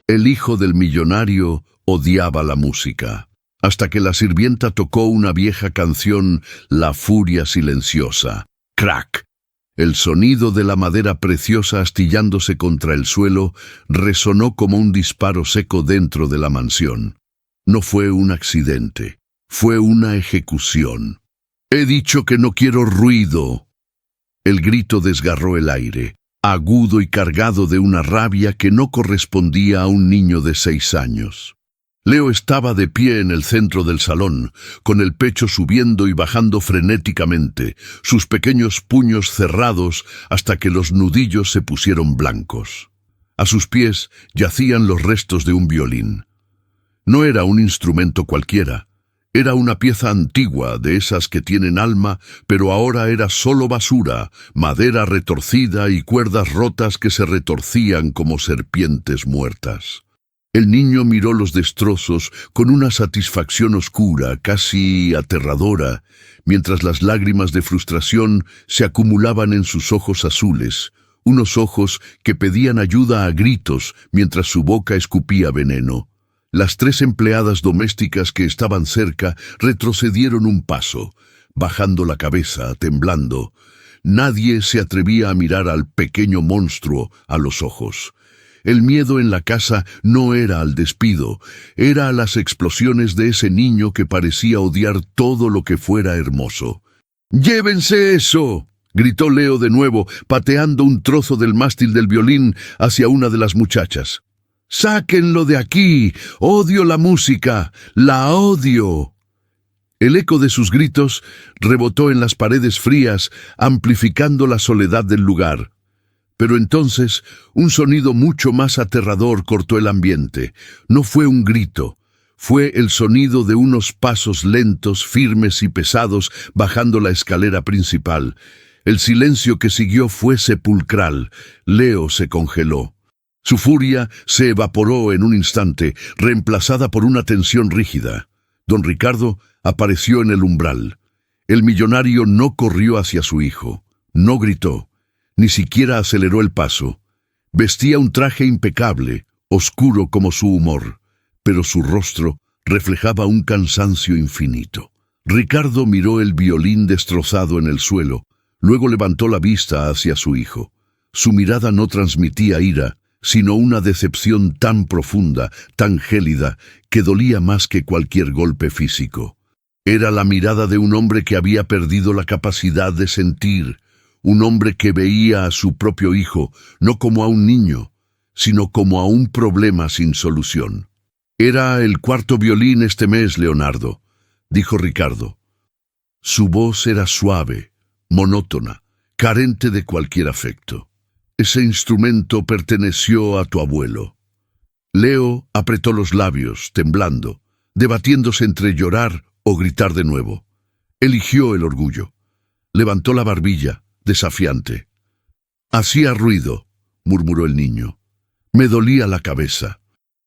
El hijo del millonario odiaba la música, hasta que la sirvienta tocó una vieja canción, La furia silenciosa. ¡Crack! El sonido de la madera preciosa astillándose contra el suelo resonó como un disparo seco dentro de la mansión. No fue un accidente, fue una ejecución. «He dicho que no quiero ruido». El grito desgarró el aire, agudo y cargado de una rabia que no correspondía a un niño de 6 años. Leo estaba de pie en el centro del salón, con el pecho subiendo y bajando frenéticamente, sus pequeños puños cerrados hasta que los nudillos se pusieron blancos. A sus pies yacían los restos de un violín. No era un instrumento cualquiera, era una pieza antigua de esas que tienen alma, pero ahora era solo basura, madera retorcida y cuerdas rotas que se retorcían como serpientes muertas. El niño miró los destrozos con una satisfacción oscura, casi aterradora, mientras las lágrimas de frustración se acumulaban en sus ojos azules, unos ojos que pedían ayuda a gritos mientras su boca escupía veneno. Las 3 empleadas domésticas que estaban cerca retrocedieron un paso, bajando la cabeza, temblando. Nadie se atrevía a mirar al pequeño monstruo a los ojos. El miedo en la casa no era al despido, era a las explosiones de ese niño que parecía odiar todo lo que fuera hermoso. «¡Llévense eso!», gritó Leo de nuevo, pateando un trozo del mástil del violín hacia una de las muchachas. «¡Sáquenlo de aquí! ¡Odio la música! ¡La odio!». El eco de sus gritos rebotó en las paredes frías, amplificando la soledad del lugar. Pero entonces, un sonido mucho más aterrador cortó el ambiente. No fue un grito, fue el sonido de unos pasos lentos, firmes y pesados bajando la escalera principal. El silencio que siguió fue sepulcral. Leo se congeló. Su furia se evaporó en un instante, reemplazada por una tensión rígida. Don Ricardo apareció en el umbral. El millonario no corrió hacia su hijo, no gritó. Ni siquiera aceleró el paso. Vestía un traje impecable, oscuro como su humor, pero su rostro reflejaba un cansancio infinito. Ricardo miró el violín destrozado en el suelo, luego levantó la vista hacia su hijo. Su mirada no transmitía ira, sino una decepción tan profunda, tan gélida, que dolía más que cualquier golpe físico. Era la mirada de un hombre que había perdido la capacidad de sentir, un hombre que veía a su propio hijo no como a un niño, sino como a un problema sin solución. «Era el 4º violín este mes, Leonardo», dijo Ricardo. Su voz era suave, monótona, carente de cualquier afecto. «Ese instrumento perteneció a tu abuelo». Leo apretó los labios, temblando, debatiéndose entre llorar o gritar de nuevo. Eligió el orgullo. Levantó la barbilla, desafiante. «Hacía ruido», murmuró el niño. «Me dolía la cabeza».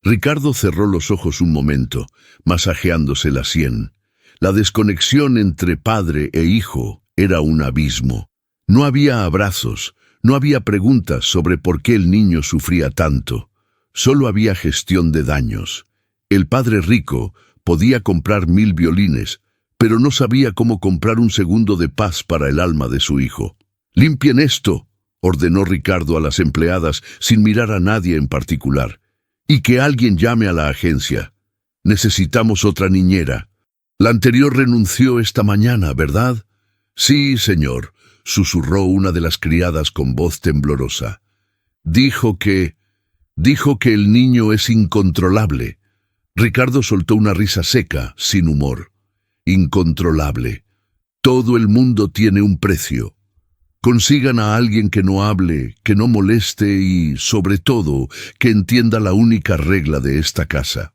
Ricardo cerró los ojos un momento, masajeándose la sien. La desconexión entre padre e hijo era un abismo. No había abrazos, no había preguntas sobre por qué el niño sufría tanto. Solo había gestión de daños. El padre rico podía comprar 1000 violines, pero no sabía cómo comprar un segundo de paz para el alma de su hijo. «Limpien esto», ordenó Ricardo a las empleadas sin mirar a nadie en particular. «Y que alguien llame a la agencia. Necesitamos otra niñera. La anterior renunció esta mañana, ¿verdad?» «Sí, señor», susurró una de las criadas con voz temblorosa. Dijo que el niño es incontrolable». Ricardo soltó una risa seca, sin humor. «Incontrolable. Todo el mundo tiene un precio. Consigan a alguien que no hable, que no moleste y, sobre todo, que entienda la única regla de esta casa».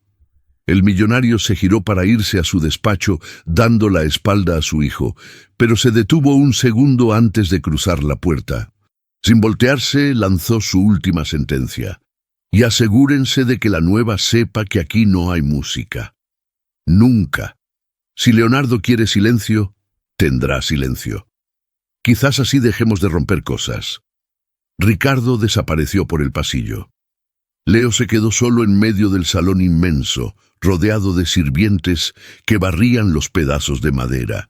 El millonario se giró para irse a su despacho, dando la espalda a su hijo, pero se detuvo un segundo antes de cruzar la puerta. Sin voltearse, lanzó su última sentencia. «Y asegúrense de que la nueva sepa que aquí no hay música. Nunca. Si Leonardo quiere silencio, tendrá silencio. Quizás así dejemos de romper cosas». Ricardo desapareció por el pasillo. Leo se quedó solo en medio del salón inmenso, rodeado de sirvientes que barrían los pedazos de madera.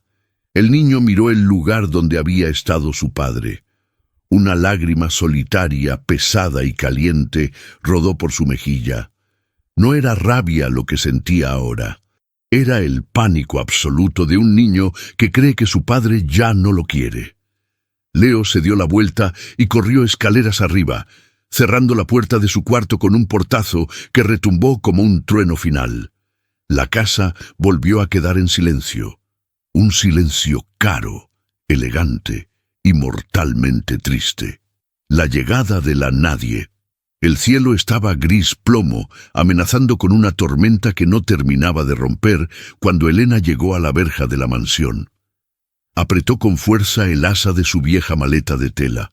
El niño miró el lugar donde había estado su padre. Una lágrima solitaria, pesada y caliente, rodó por su mejilla. No era rabia lo que sentía ahora. Era el pánico absoluto de un niño que cree que su padre ya no lo quiere. Leo se dio la vuelta y corrió escaleras arriba, cerrando la puerta de su cuarto con un portazo que retumbó como un trueno final. La casa volvió a quedar en silencio. Un silencio caro, elegante y mortalmente triste. La llegada de la nadie. El cielo estaba gris plomo, amenazando con una tormenta que no terminaba de romper cuando Elena llegó a la verja de la mansión. Apretó con fuerza el asa de su vieja maleta de tela.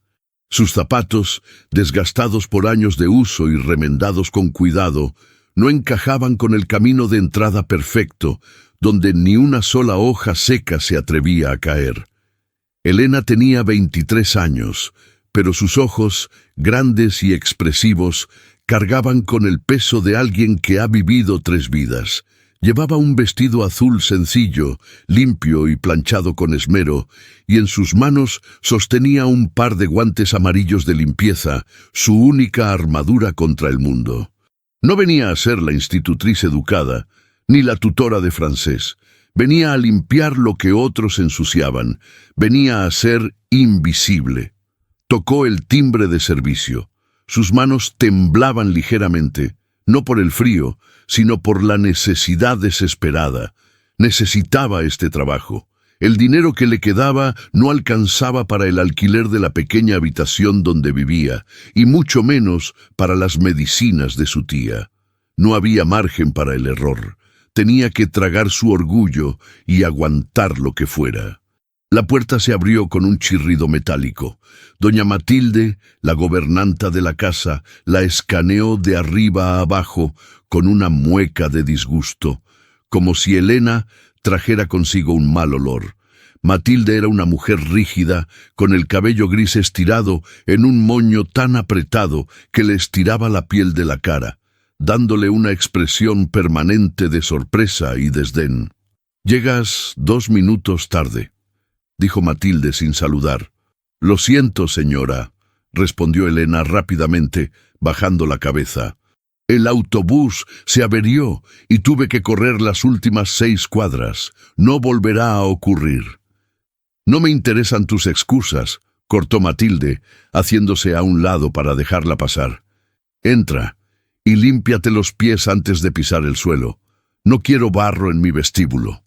Sus zapatos, desgastados por años de uso y remendados con cuidado, no encajaban con el camino de entrada perfecto, donde ni una sola hoja seca se atrevía a caer. Elena tenía 23 años, pero sus ojos, grandes y expresivos, cargaban con el peso de alguien que ha vivido 3 vidas. Llevaba un vestido azul sencillo, limpio y planchado con esmero, y en sus manos sostenía un par de guantes amarillos de limpieza, su única armadura contra el mundo. No venía a ser la institutriz educada, ni la tutora de francés. Venía a limpiar lo que otros ensuciaban. Venía a ser invisible. Tocó el timbre de servicio. Sus manos temblaban ligeramente, no por el frío, sino por la necesidad desesperada. Necesitaba este trabajo. El dinero que le quedaba no alcanzaba para el alquiler de la pequeña habitación donde vivía, y mucho menos para las medicinas de su tía. No había margen para el error. Tenía que tragar su orgullo y aguantar lo que fuera. La puerta se abrió con un chirrido metálico. Doña Matilde, la gobernanta de la casa, la escaneó de arriba a abajo con una mueca de disgusto, como si Elena trajera consigo un mal olor. Matilde era una mujer rígida, con el cabello gris estirado en un moño tan apretado que le estiraba la piel de la cara, dándole una expresión permanente de sorpresa y desdén. «Llegas 2 minutos tarde», dijo Matilde sin saludar. «Lo siento, señora», respondió Elena rápidamente, bajando la cabeza. «El autobús se averió y tuve que correr las últimas 6 cuadras. No volverá a ocurrir». «No me interesan tus excusas», cortó Matilde, haciéndose a un lado para dejarla pasar. «Entra y límpiate los pies antes de pisar el suelo. No quiero barro en mi vestíbulo».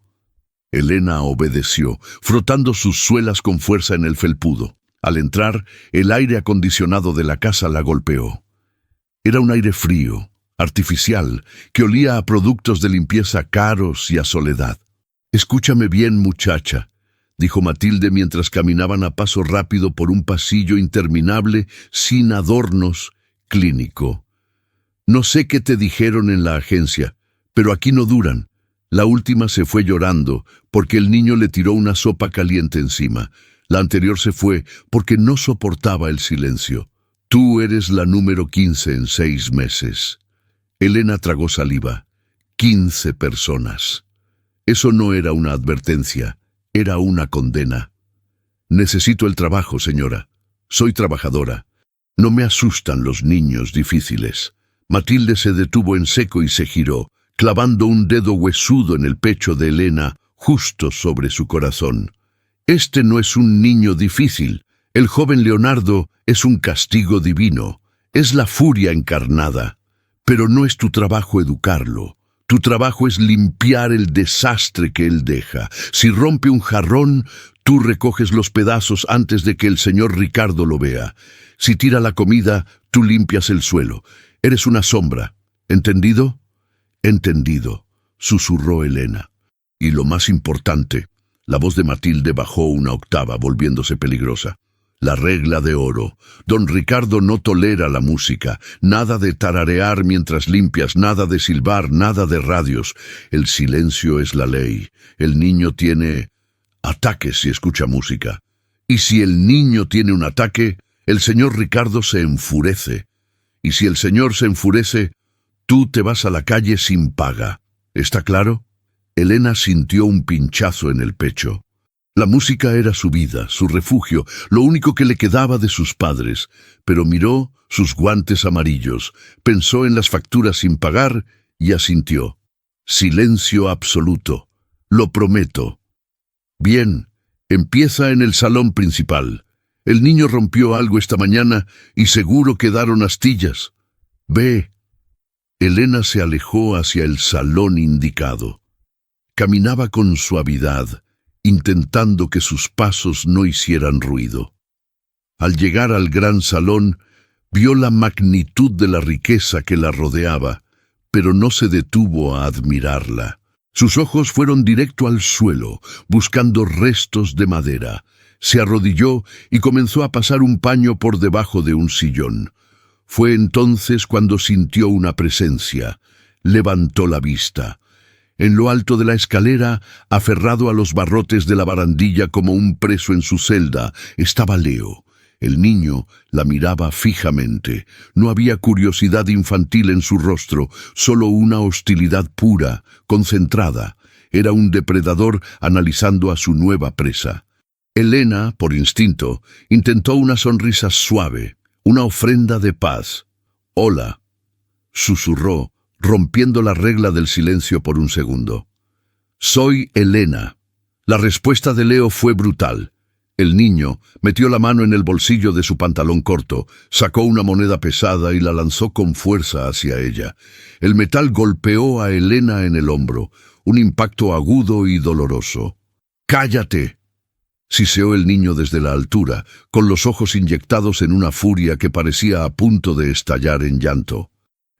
Elena obedeció, frotando sus suelas con fuerza en el felpudo. Al entrar, el aire acondicionado de la casa la golpeó. Era un aire frío, artificial, que olía a productos de limpieza caros y a soledad. «Escúchame bien, muchacha», dijo Matilde mientras caminaban a paso rápido por un pasillo interminable, sin adornos, clínico. «No sé qué te dijeron en la agencia, pero aquí no duran». La última se fue llorando porque el niño le tiró una sopa caliente encima. La anterior se fue porque no soportaba el silencio. «Tú eres la número 15 en 6 meses». Elena tragó saliva. 15 personas. Eso no era una advertencia, era una condena. «Necesito el trabajo, señora. Soy trabajadora. No me asustan los niños difíciles». Matilde se detuvo en seco y se giró, clavando un dedo huesudo en el pecho de Elena, justo sobre su corazón. «Este no es un niño difícil. El joven Leonardo es un castigo divino. Es la furia encarnada. Pero no es tu trabajo educarlo. Tu trabajo es limpiar el desastre que él deja. Si rompe un jarrón, tú recoges los pedazos antes de que el señor Ricardo lo vea. Si tira la comida, tú limpias el suelo. Eres una sombra. ¿Entendido?» «Entendido», susurró Elena. Y lo más importante, la voz de Matilde bajó una octava, volviéndose peligrosa. «La regla de oro. Don Ricardo no tolera la música. Nada de tararear mientras limpias, nada de silbar, nada de radios. El silencio es la ley. El niño tiene ataques si escucha música. Y si el niño tiene un ataque, el señor Ricardo se enfurece. y si el señor se enfurece, tú te vas a la calle sin paga. ¿Está claro? Elena sintió un pinchazo en el pecho. La música era su vida, su refugio, lo único que le quedaba de sus padres, pero miró sus guantes amarillos, pensó en las facturas sin pagar y asintió. Silencio absoluto. Lo prometo. Bien, empieza en el salón principal. El niño rompió algo esta mañana y seguro quedaron astillas. Ve. Elena se alejó hacia el salón indicado. Caminaba con suavidad, intentando que sus pasos no hicieran ruido. Al llegar al gran salón, vio la magnitud de la riqueza que la rodeaba, pero no se detuvo a admirarla. Sus ojos fueron directo al suelo, buscando restos de madera. Se arrodilló y comenzó a pasar un paño por debajo de un sillón. Fue entonces cuando sintió una presencia. Levantó la vista. En lo alto de la escalera, aferrado a los barrotes de la barandilla como un preso en su celda, estaba Leo. El niño la miraba fijamente. No había curiosidad infantil en su rostro, solo una hostilidad pura, concentrada. Era un depredador analizando a su nueva presa. Elena, por instinto, intentó una sonrisa suave, una ofrenda de paz. «Hola», susurró, rompiendo la regla del silencio por un segundo. «Soy Elena». La respuesta de Leo fue brutal. El niño metió la mano en el bolsillo de su pantalón corto, sacó una moneda pesada y la lanzó con fuerza hacia ella. El metal golpeó a Elena en el hombro, un impacto agudo y doloroso. «¡Cállate!», siseó el niño desde la altura, con los ojos inyectados en una furia que parecía a punto de estallar en llanto.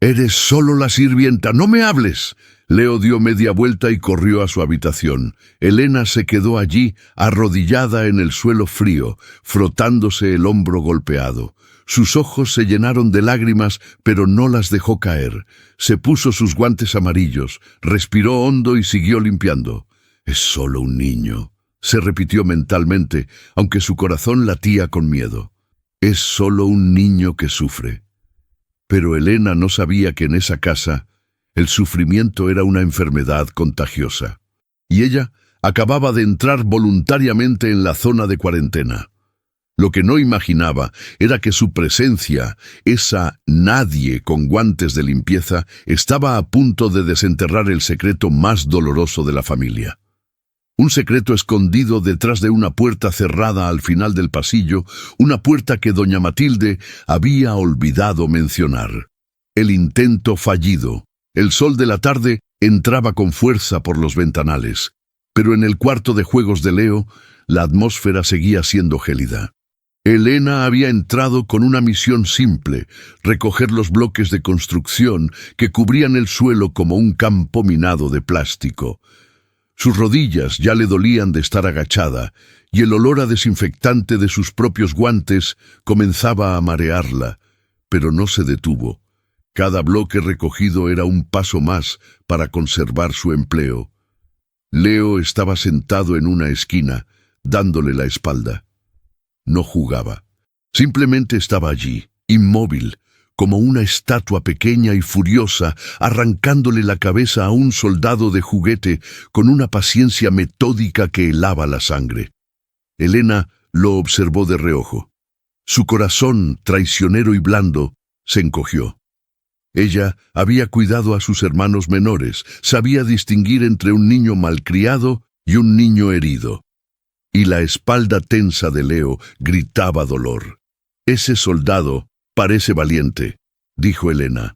«Eres solo la sirvienta, no me hables». Leo dio media vuelta y corrió a su habitación. Elena se quedó allí, arrodillada en el suelo frío, frotándose el hombro golpeado. Sus ojos se llenaron de lágrimas, pero no las dejó caer. Se puso sus guantes amarillos, respiró hondo y siguió limpiando. «Es solo un niño», se repitió mentalmente, aunque su corazón latía con miedo. «Es solo un niño que sufre». Pero Elena no sabía que en esa casa el sufrimiento era una enfermedad contagiosa. Y ella acababa de entrar voluntariamente en la zona de cuarentena. Lo que no imaginaba era que su presencia, esa nadie con guantes de limpieza, estaba a punto de desenterrar el secreto más doloroso de la familia. Un secreto escondido detrás de una puerta cerrada al final del pasillo, una puerta que doña Matilde había olvidado mencionar. El intento fallido. El sol de la tarde entraba con fuerza por los ventanales, pero en el cuarto de juegos de Leo, la atmósfera seguía siendo gélida. Elena había entrado con una misión simple: recoger los bloques de construcción que cubrían el suelo como un campo minado de plástico. Sus rodillas ya le dolían de estar agachada, y el olor a desinfectante de sus propios guantes comenzaba a marearla, pero no se detuvo. Cada bloque recogido era un paso más para conservar su empleo. Leo estaba sentado en una esquina, dándole la espalda. No jugaba. Simplemente estaba allí, inmóvil, como una estatua pequeña y furiosa, arrancándole la cabeza a un soldado de juguete con una paciencia metódica que helaba la sangre. Elena lo observó de reojo. Su corazón, traicionero y blando, se encogió. Ella había cuidado a sus hermanos menores, sabía distinguir entre un niño malcriado y un niño herido. Y la espalda tensa de Leo gritaba dolor. «Ese soldado parece valiente», dijo Elena.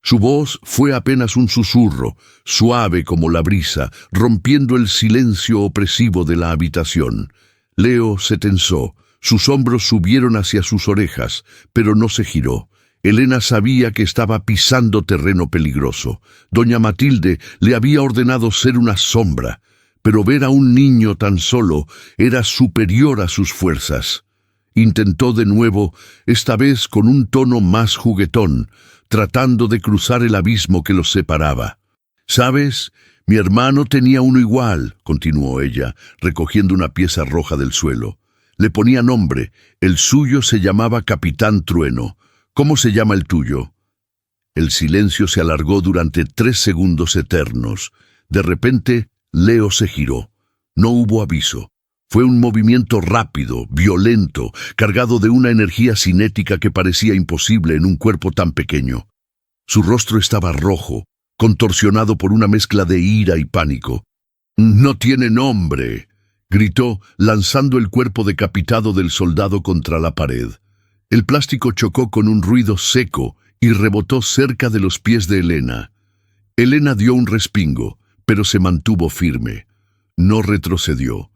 Su voz fue apenas un susurro, suave como la brisa, rompiendo el silencio opresivo de la habitación. Leo se tensó, sus hombros subieron hacia sus orejas, pero no se giró. Elena sabía que estaba pisando terreno peligroso. Doña Matilde le había ordenado ser una sombra, pero ver a un niño tan solo era superior a sus fuerzas. Intentó de nuevo, esta vez con un tono más juguetón, tratando de cruzar el abismo que los separaba. «¿Sabes? Mi hermano tenía uno igual», continuó ella, recogiendo una pieza roja del suelo. Le ponía nombre, el suyo se llamaba Capitán Trueno. ¿Cómo se llama el tuyo? El silencio se alargó durante 3 segundos eternos. De repente, Leo se giró. No hubo aviso. Fue un movimiento rápido, violento, cargado de una energía cinética que parecía imposible en un cuerpo tan pequeño. Su rostro estaba rojo, contorsionado por una mezcla de ira y pánico. «No tiene nombre», gritó, lanzando el cuerpo decapitado del soldado contra la pared. El plástico chocó con un ruido seco y rebotó cerca de los pies de Elena. Elena dio un respingo, pero se mantuvo firme. No retrocedió.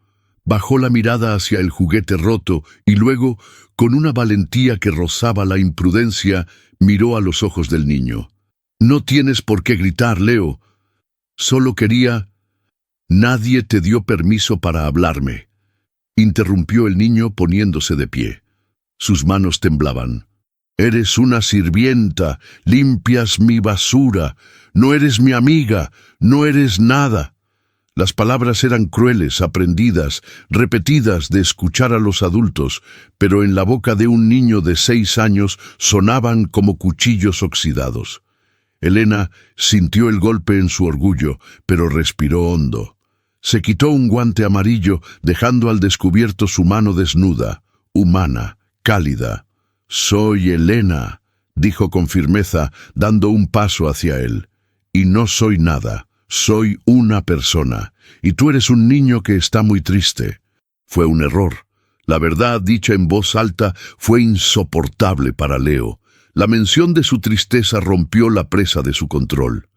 Bajó la mirada hacia el juguete roto y luego, con una valentía que rozaba la imprudencia, miró a los ojos del niño. «No tienes por qué gritar, Leo. Solo quería...» «Nadie te dio permiso para hablarme», interrumpió el niño poniéndose de pie. Sus manos temblaban. «Eres una sirvienta, limpias mi basura, no eres mi amiga, no eres nada». Las palabras eran crueles, aprendidas, repetidas de escuchar a los adultos, pero en la boca de un niño de 6 años sonaban como cuchillos oxidados. Elena sintió el golpe en su orgullo, pero respiró hondo. Se quitó un guante amarillo, dejando al descubierto su mano desnuda, humana, cálida. «Soy Elena», dijo con firmeza, dando un paso hacia él. «Y no soy nada. Soy una persona, y tú eres un niño que está muy triste». Fue un error. La verdad dicha en voz alta fue insoportable para Leo. La mención de su tristeza rompió la presa de su control.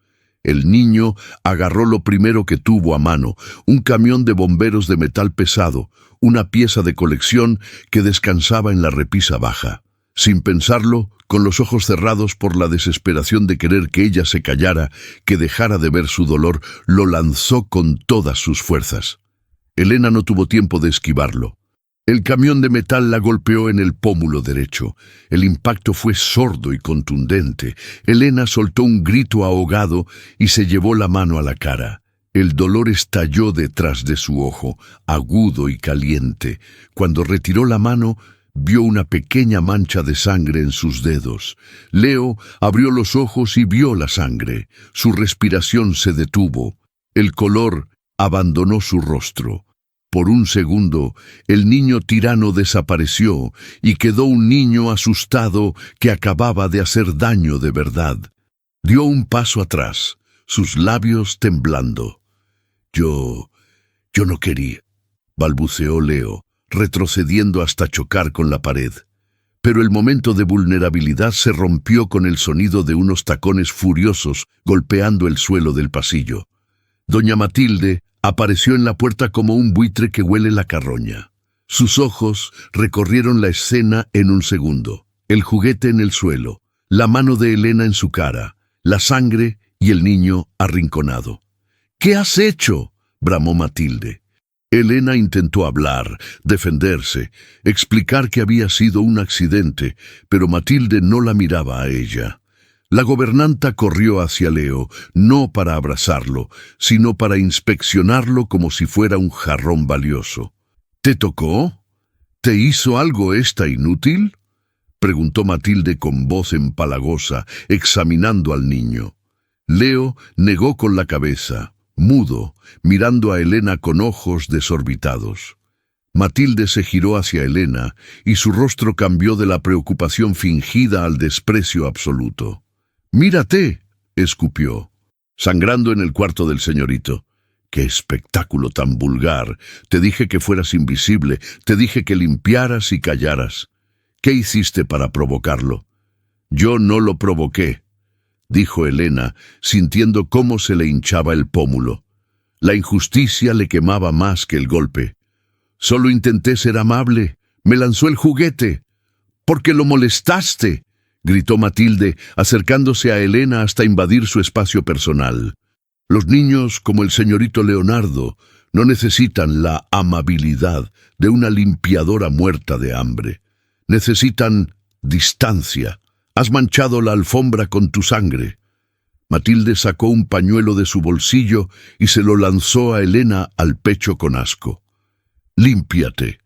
El niño agarró lo primero que tuvo a mano, un camión de bomberos de metal pesado, una pieza de colección que descansaba en la repisa baja. Sin pensarlo, con los ojos cerrados por la desesperación de querer que ella se callara, que dejara de ver su dolor, lo lanzó con todas sus fuerzas. Elena no tuvo tiempo de esquivarlo. El camión de metal la golpeó en el pómulo derecho. El impacto fue sordo y contundente. Elena soltó un grito ahogado y se llevó la mano a la cara. El dolor estalló detrás de su ojo, agudo y caliente. Cuando retiró la mano, vio una pequeña mancha de sangre en sus dedos. Leo abrió los ojos y vio la sangre. Su respiración se detuvo. El color abandonó su rostro. Por un segundo, el niño tirano desapareció y quedó un niño asustado que acababa de hacer daño de verdad. Dio un paso atrás, sus labios temblando. Yo no quería», balbuceó Leo, retrocediendo hasta chocar con la pared. Pero el momento de vulnerabilidad se rompió con el sonido de unos tacones furiosos golpeando el suelo del pasillo. Doña Matilde apareció en la puerta como un buitre que huele la carroña. Sus ojos recorrieron la escena en un segundo. El juguete en el suelo, la mano de Elena en su cara, la sangre y el niño arrinconado. «¿Qué has hecho?», bramó Matilde. Elena intentó hablar, defenderse, explicar que había sido un accidente, pero Matilde no la miraba a ella. La gobernanta corrió hacia Leo, no para abrazarlo, sino para inspeccionarlo como si fuera un jarrón valioso. «¿Te tocó? ¿Te hizo algo esta inútil?», preguntó Matilde con voz empalagosa, examinando al niño. Leo negó con la cabeza, mudo, mirando a Elena con ojos desorbitados. Matilde se giró hacia Elena y su rostro cambió de la preocupación fingida al desprecio absoluto. «Mírate», escupió, sangrando en el cuarto del señorito. «Qué espectáculo tan vulgar. Te dije que fueras invisible, te dije que limpiaras y callaras. ¿Qué hiciste para provocarlo?». «Yo no lo provoqué», dijo Elena, sintiendo cómo se le hinchaba el pómulo. La injusticia le quemaba más que el golpe. «Solo intenté ser amable. Me lanzó el juguete». «Porque lo molestaste», gritó Matilde, acercándose a Elena hasta invadir su espacio personal. Los niños, como el señorito Leonardo, no necesitan la amabilidad de una limpiadora muerta de hambre. Necesitan distancia. Has manchado la alfombra con tu sangre». Matilde sacó un pañuelo de su bolsillo y se lo lanzó a Elena al pecho con asco. «Límpiate,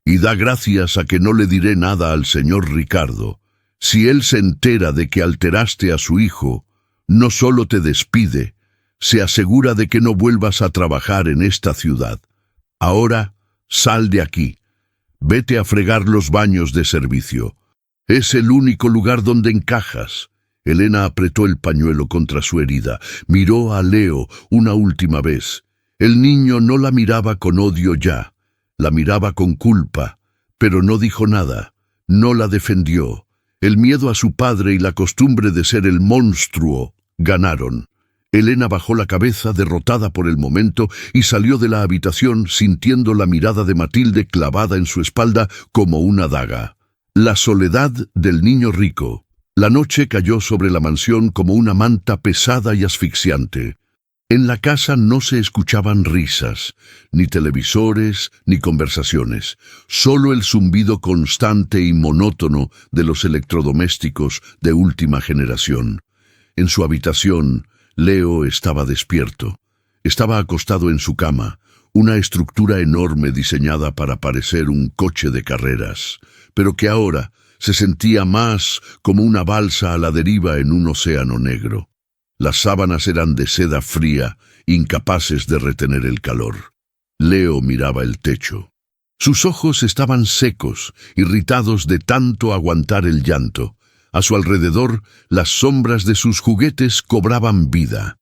y da gracias a que no le diré nada al señor Ricardo. Si él se entera de que alteraste a su hijo, no solo te despide, se asegura de que no vuelvas a trabajar en esta ciudad. Ahora, sal de aquí. Vete a fregar los baños de servicio. Es el único lugar donde encajas. Elena apretó el pañuelo contra su herida. Miró a Leo una última vez. El niño no la miraba con odio ya. La miraba con culpa, pero no dijo nada. No la defendió. El miedo a su padre y la costumbre de ser el monstruo ganaron. Elena bajó la cabeza, derrotada por el momento, y salió de la habitación sintiendo la mirada de Matilde clavada en su espalda como una daga. La soledad del niño rico. La noche cayó sobre la mansión como una manta pesada y asfixiante. En la casa no se escuchaban risas, ni televisores, ni conversaciones, solo el zumbido constante y monótono de los electrodomésticos de última generación. En su habitación, Leo estaba despierto. Estaba acostado en su cama, una estructura enorme diseñada para parecer un coche de carreras, pero que ahora se sentía más como una balsa a la deriva en un océano negro. Las sábanas eran de seda fría, incapaces de retener el calor. Leo miraba el techo. Sus ojos estaban secos, irritados de tanto aguantar el llanto. A su alrededor, las sombras de sus juguetes cobraban vida.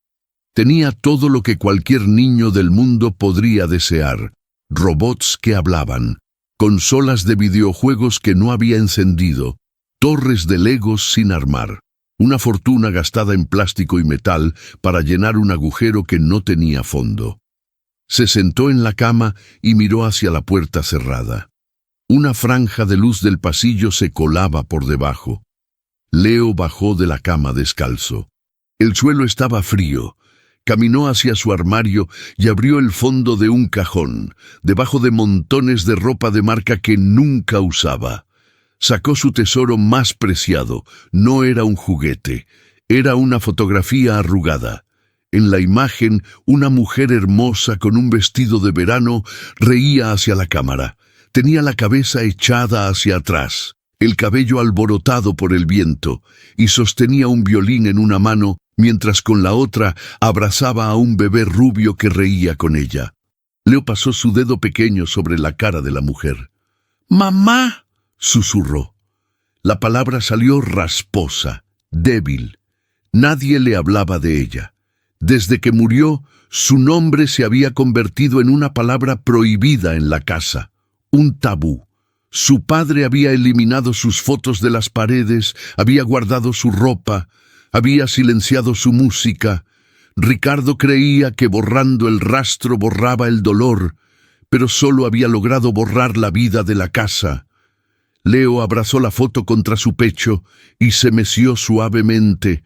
Tenía todo lo que cualquier niño del mundo podría desear: robots que hablaban, consolas de videojuegos que no había encendido, torres de Legos sin armar, una fortuna gastada en plástico y metal para llenar un agujero que no tenía fondo. Se sentó en la cama y miró hacia la puerta cerrada. Una franja de luz del pasillo se colaba por debajo. Leo bajó de la cama descalzo. El suelo estaba frío. Caminó hacia su armario y abrió el fondo de un cajón, debajo de montones de ropa de marca que nunca usaba. Sacó su tesoro más preciado. No era un juguete, era una fotografía arrugada. En la imagen, una mujer hermosa con un vestido de verano reía hacia la cámara. Tenía la cabeza echada hacia atrás, el cabello alborotado por el viento, y sostenía un violín en una mano, mientras con la otra abrazaba a un bebé rubio que reía con ella. Leo pasó su dedo pequeño sobre la cara de la mujer. «¡Mamá!», susurró. La palabra salió rasposa, débil. Nadie le hablaba de ella. Desde que murió, su nombre se había convertido en una palabra prohibida en la casa, un tabú. Su padre había eliminado sus fotos de las paredes, había guardado su ropa, había silenciado su música. Ricardo creía que borrando el rastro borraba el dolor, pero solo había logrado borrar la vida de la casa. Leo abrazó la foto contra su pecho y se meció suavemente.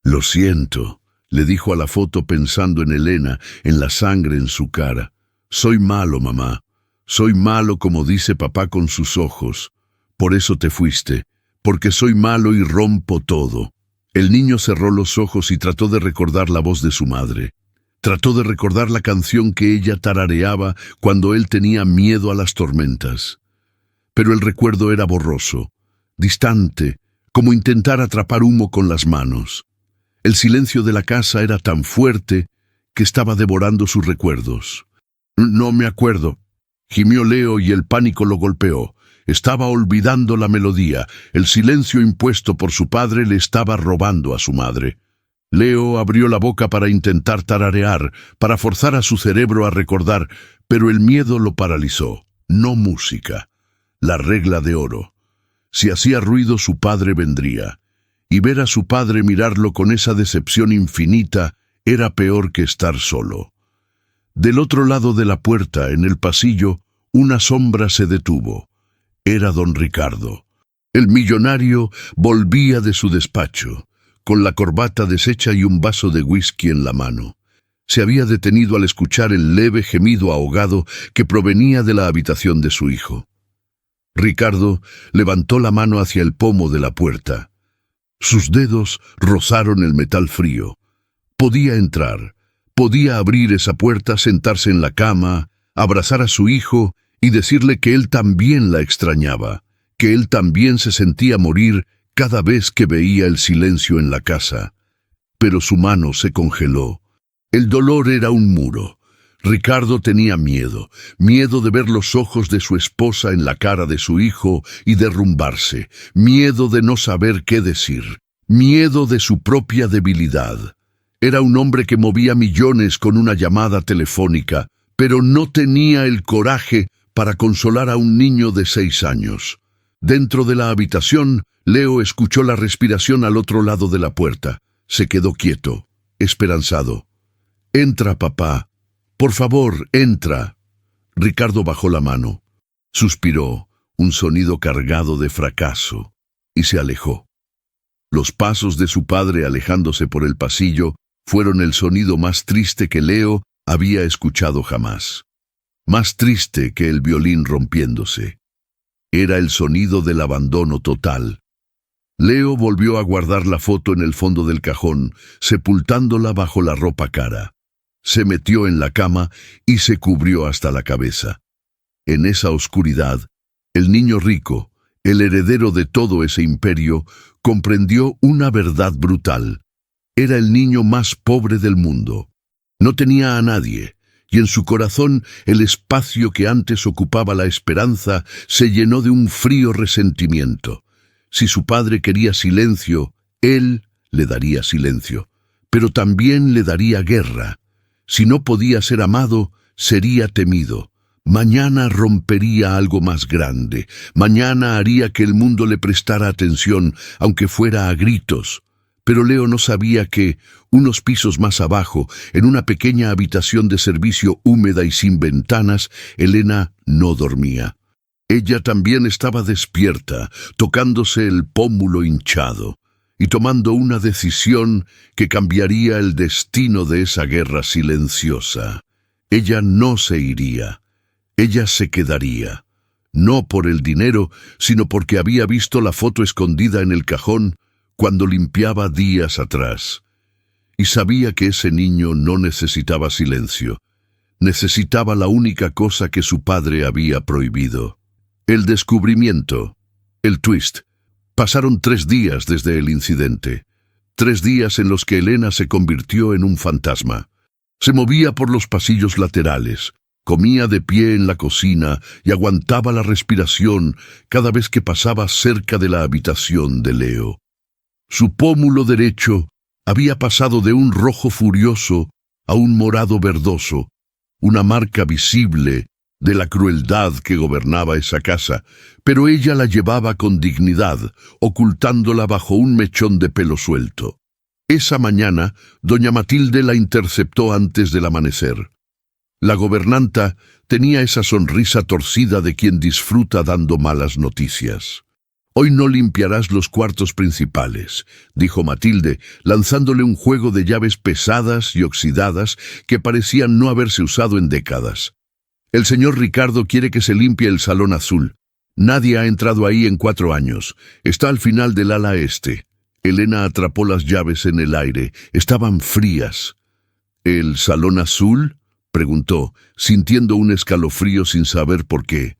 «Lo siento», le dijo a la foto pensando en Elena, en la sangre en su cara. «Soy malo, mamá. Soy malo como dice papá con sus ojos. Por eso te fuiste, porque soy malo y rompo todo». El niño cerró los ojos y trató de recordar la voz de su madre. Trató de recordar la canción que ella tarareaba cuando él tenía miedo a las tormentas. Pero el recuerdo era borroso, distante, como intentar atrapar humo con las manos. El silencio de la casa era tan fuerte que estaba devorando sus recuerdos. «No me acuerdo», gimió Leo y el pánico lo golpeó. Estaba olvidando la melodía. El silencio impuesto por su padre le estaba robando a su madre. Leo abrió la boca para intentar tararear, para forzar a su cerebro a recordar, pero el miedo lo paralizó. No música. La regla de oro. Si hacía ruido, su padre vendría. Y ver a su padre mirarlo con esa decepción infinita era peor que estar solo. Del otro lado de la puerta, en el pasillo, una sombra se detuvo. Era don Ricardo. El millonario volvía de su despacho, con la corbata deshecha y un vaso de whisky en la mano. Se había detenido al escuchar el leve gemido ahogado que provenía de la habitación de su hijo. Ricardo levantó la mano hacia el pomo de la puerta. Sus dedos rozaron el metal frío. Podía entrar, podía abrir esa puerta, sentarse en la cama, abrazar a su hijo y decirle que él también la extrañaba, que él también se sentía morir cada vez que veía el silencio en la casa, pero su mano se congeló. El dolor era un muro. Ricardo tenía miedo de ver los ojos de su esposa en la cara de su hijo y derrumbarse, miedo de no saber qué decir, miedo de su propia debilidad. Era un hombre que movía millones con una llamada telefónica, pero no tenía el coraje para consolar a un niño de 6 años. Dentro de la habitación, Leo escuchó la respiración al otro lado de la puerta. Se quedó quieto, esperanzado. «Entra, papá. Por favor, entra». Ricardo bajó la mano. Suspiró, un sonido cargado de fracaso, y se alejó. Los pasos de su padre alejándose por el pasillo fueron el sonido más triste que Leo había escuchado jamás. Más triste que el violín rompiéndose. Era el sonido del abandono total. Leo volvió a guardar la foto en el fondo del cajón, sepultándola bajo la ropa cara. Se metió en la cama y se cubrió hasta la cabeza. En esa oscuridad, el niño rico, el heredero de todo ese imperio, comprendió una verdad brutal. Era el niño más pobre del mundo. No tenía a nadie, y en su corazón el espacio que antes ocupaba la esperanza se llenó de un frío resentimiento. Si su padre quería silencio, él le daría silencio, pero también le daría guerra. Si no podía ser amado, sería temido. Mañana rompería algo más grande. Mañana haría que el mundo le prestara atención, aunque fuera a gritos. Pero Leo no sabía que, unos pisos más abajo, en una pequeña habitación de servicio húmeda y sin ventanas, Elena no dormía. Ella también estaba despierta, tocándose el pómulo hinchado, y tomando una decisión que cambiaría el destino de esa guerra silenciosa. Ella no se iría. Ella se quedaría. No por el dinero, sino porque había visto la foto escondida en el cajón cuando limpiaba días atrás. Y sabía que ese niño no necesitaba silencio. Necesitaba la única cosa que su padre había prohibido. El descubrimiento. El twist. Pasaron 3 días desde el incidente. 3 días en los que Elena se convirtió en un fantasma. Se movía por los pasillos laterales, comía de pie en la cocina y aguantaba la respiración cada vez que pasaba cerca de la habitación de Leo. Su pómulo derecho había pasado de un rojo furioso a un morado verdoso, una marca visible de la crueldad que gobernaba esa casa, pero ella la llevaba con dignidad, ocultándola bajo un mechón de pelo suelto. Esa mañana, doña Matilde la interceptó antes del amanecer. La gobernanta tenía esa sonrisa torcida de quien disfruta dando malas noticias. «Hoy no limpiarás los cuartos principales», dijo Matilde, lanzándole un juego de llaves pesadas y oxidadas que parecían no haberse usado en décadas. «El señor Ricardo quiere que se limpie el salón azul. Nadie ha entrado ahí en 4 años. Está al final del ala este». Elena atrapó las llaves en el aire. Estaban frías. «¿El salón azul?», preguntó, sintiendo un escalofrío sin saber por qué.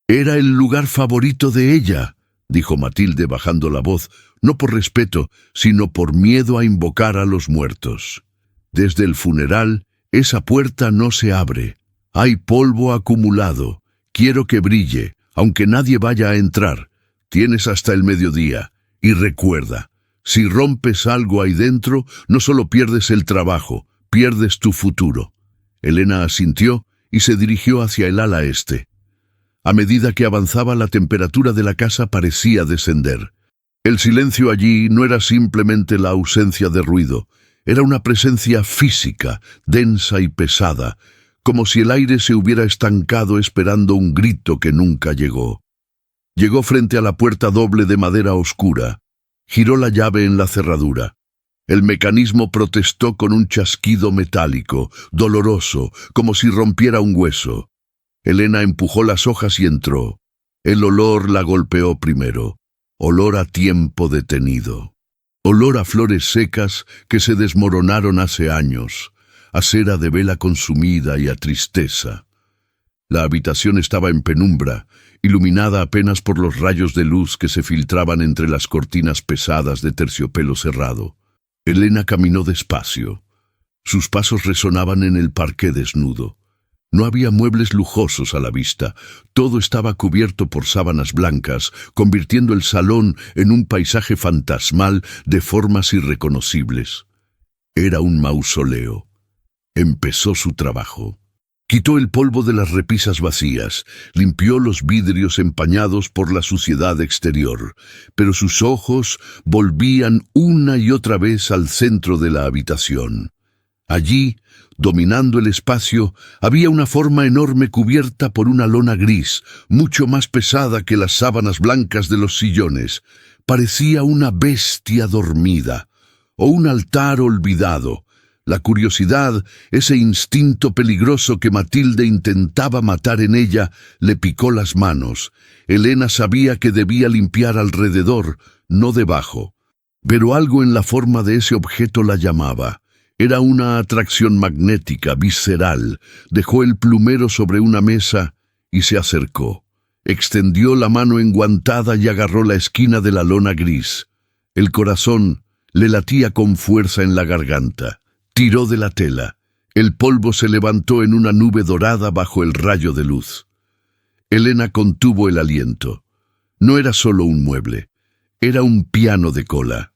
«Era el lugar favorito de ella», dijo Matilde bajando la voz, no por respeto, sino por miedo a invocar a los muertos. «Desde el funeral, esa puerta no se abre. Hay polvo acumulado. Quiero que brille, aunque nadie vaya a entrar. Tienes hasta el mediodía. Y recuerda, si rompes algo ahí dentro, no solo pierdes el trabajo, pierdes tu futuro». Elena asintió y se dirigió hacia el ala este. A medida que avanzaba, la temperatura de la casa parecía descender. El silencio allí no era simplemente la ausencia de ruido, era una presencia física, densa y pesada, como si el aire se hubiera estancado esperando un grito que nunca llegó. Llegó frente a la puerta doble de madera oscura. Giró la llave en la cerradura. El mecanismo protestó con un chasquido metálico, doloroso, como si rompiera un hueso. Elena empujó las hojas y entró. El olor la golpeó primero. Olor a tiempo detenido. Olor a flores secas que se desmoronaron hace años, a cera de vela consumida y a tristeza. La habitación estaba en penumbra, iluminada apenas por los rayos de luz que se filtraban entre las cortinas pesadas de terciopelo cerrado. Elena caminó despacio. Sus pasos resonaban en el parqué desnudo. No había muebles lujosos a la vista. Todo estaba cubierto por sábanas blancas, convirtiendo el salón en un paisaje fantasmal de formas irreconocibles. Era un mausoleo. Empezó su trabajo. Quitó el polvo de las repisas vacías, limpió los vidrios empañados por la suciedad exterior, pero sus ojos volvían una y otra vez al centro de la habitación. Allí, dominando el espacio, había una forma enorme cubierta por una lona gris, mucho más pesada que las sábanas blancas de los sillones. Parecía una bestia dormida, o un altar olvidado. La curiosidad, ese instinto peligroso que Matilde intentaba matar en ella, le picó las manos. Elena sabía que debía limpiar alrededor, no debajo. Pero algo en la forma de ese objeto la llamaba. Era una atracción magnética, visceral. Dejó el plumero sobre una mesa y se acercó. Extendió la mano enguantada y agarró la esquina de la lona gris. El corazón le latía con fuerza en la garganta. Tiró de la tela. El polvo se levantó en una nube dorada bajo el rayo de luz. Elena contuvo el aliento. No era solo un mueble. Era un piano de cola.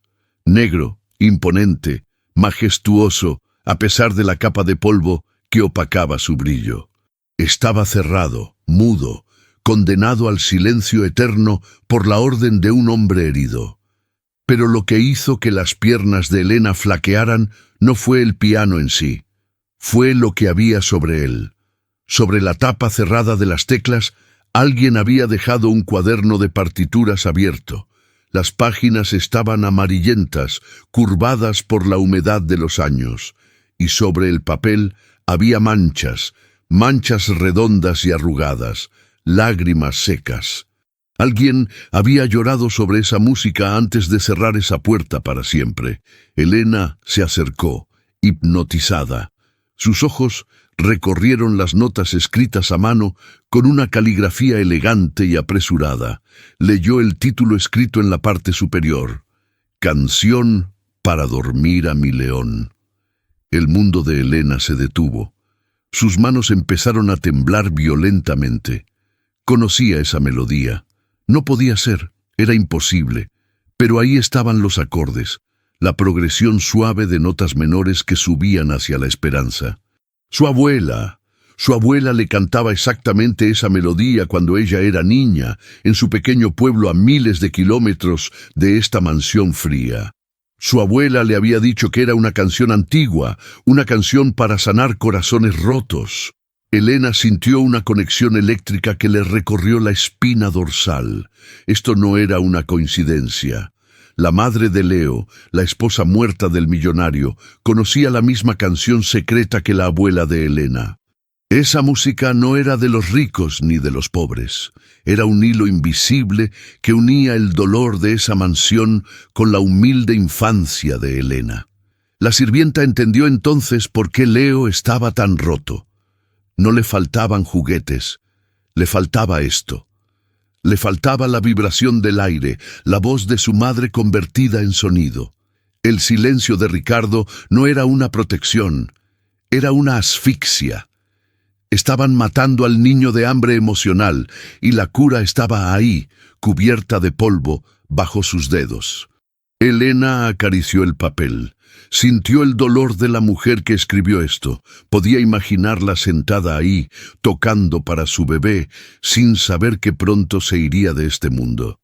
Negro, imponente, majestuoso, a pesar de la capa de polvo que opacaba su brillo. Estaba cerrado, mudo, condenado al silencio eterno por la orden de un hombre herido. Pero lo que hizo que las piernas de Elena flaquearan no fue el piano en sí, fue lo que había sobre él. Sobre la tapa cerrada de las teclas, alguien había dejado un cuaderno de partituras abierto. Las páginas estaban amarillentas, curvadas por la humedad de los años, y sobre el papel había manchas redondas y arrugadas, lágrimas secas. Alguien había llorado sobre esa música antes de cerrar esa puerta para siempre. Elena se acercó, hipnotizada. Sus ojos recorrieron las notas escritas a mano con una caligrafía elegante y apresurada. Leyó el título escrito en la parte superior: Canción para dormir a mi león. El mundo de Elena se detuvo. Sus manos empezaron a temblar violentamente. Conocía esa melodía. No podía ser, era imposible, pero ahí estaban los acordes, la progresión suave de notas menores que subían hacia la esperanza. Su abuela le cantaba exactamente esa melodía cuando ella era niña, en su pequeño pueblo a miles de kilómetros de esta mansión fría. Su abuela le había dicho que era una canción antigua, una canción para sanar corazones rotos. Elena sintió una conexión eléctrica que le recorrió la espina dorsal. Esto no era una coincidencia. La madre de Leo, la esposa muerta del millonario, conocía la misma canción secreta que la abuela de Elena. Esa música no era de los ricos ni de los pobres. Era un hilo invisible que unía el dolor de esa mansión con la humilde infancia de Elena. La sirvienta entendió entonces por qué Leo estaba tan roto. No le faltaban juguetes, le faltaba esto. Le faltaba la vibración del aire, la voz de su madre convertida en sonido. El silencio de Ricardo no era una protección, era una asfixia. Estaban matando al niño de hambre emocional y la cura estaba ahí, cubierta de polvo, bajo sus dedos. Elena acarició el papel. Sintió el dolor de la mujer que escribió esto. Podía imaginarla sentada ahí, tocando para su bebé, sin saber que pronto se iría de este mundo.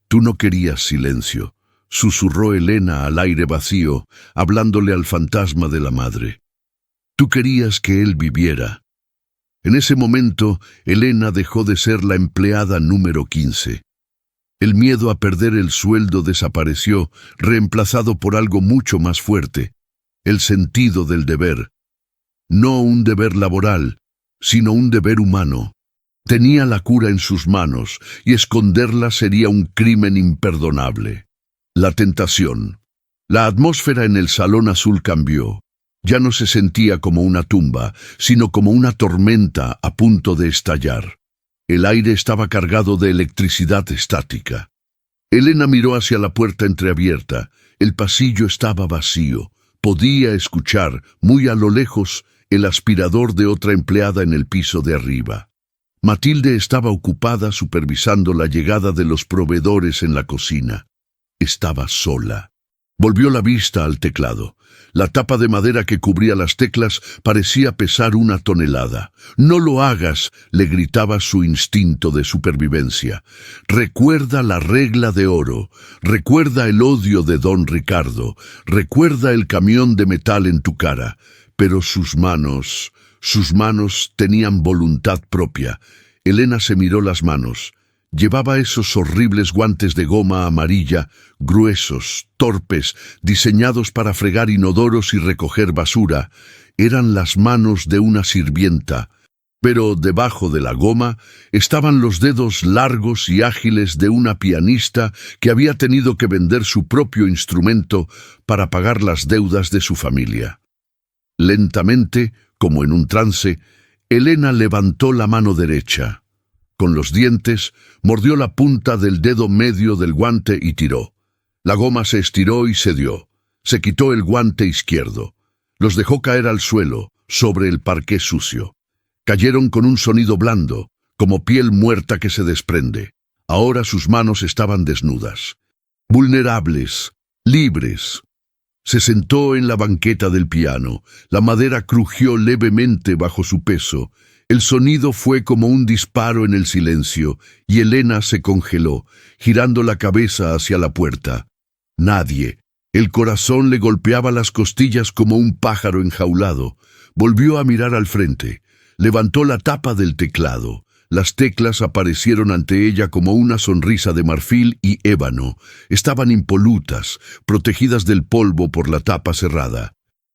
Tú no querías silencio, susurró Elena al aire vacío, hablándole al fantasma de la madre. Tú querías que él viviera. En ese momento, Elena dejó de ser la empleada número 15. El miedo a perder el sueldo desapareció, reemplazado por algo mucho más fuerte: el sentido del deber. No un deber laboral, sino un deber humano. Tenía la cura en sus manos, y esconderla sería un crimen imperdonable. La tentación. La atmósfera en el salón azul cambió. Ya no se sentía como una tumba, sino como una tormenta a punto de estallar. El aire estaba cargado de electricidad estática. Elena miró hacia la puerta entreabierta. El pasillo estaba vacío. Podía escuchar, muy a lo lejos, el aspirador de otra empleada en el piso de arriba. Matilde estaba ocupada supervisando la llegada de los proveedores en la cocina. Estaba sola. Volvió la vista al teclado. La tapa de madera que cubría las teclas parecía pesar 1 tonelada. «No lo hagas», le gritaba su instinto de supervivencia. «Recuerda la regla de oro. Recuerda el odio de don Ricardo. Recuerda el camión de metal en tu cara». Pero sus manos tenían voluntad propia. Elena se miró las manos. Llevaba esos horribles guantes de goma amarilla, gruesos, torpes, diseñados para fregar inodoros y recoger basura. Eran las manos de una sirvienta, pero debajo de la goma estaban los dedos largos y ágiles de una pianista que había tenido que vender su propio instrumento para pagar las deudas de su familia. Lentamente, como en un trance, Elena levantó la mano derecha. Con los dientes, mordió la punta del dedo medio del guante y tiró. La goma se estiró y cedió. Se quitó el guante izquierdo. Los dejó caer al suelo, sobre el parqué sucio. Cayeron con un sonido blando, como piel muerta que se desprende. Ahora sus manos estaban desnudas. Vulnerables, libres. Se sentó en la banqueta del piano. La madera crujió levemente bajo su peso. El sonido fue como un disparo en el silencio, y Elena se congeló, girando la cabeza hacia la puerta. Nadie. El corazón le golpeaba las costillas como un pájaro enjaulado. Volvió a mirar al frente. Levantó la tapa del teclado. Las teclas aparecieron ante ella como una sonrisa de marfil y ébano. Estaban impolutas, protegidas del polvo por la tapa cerrada.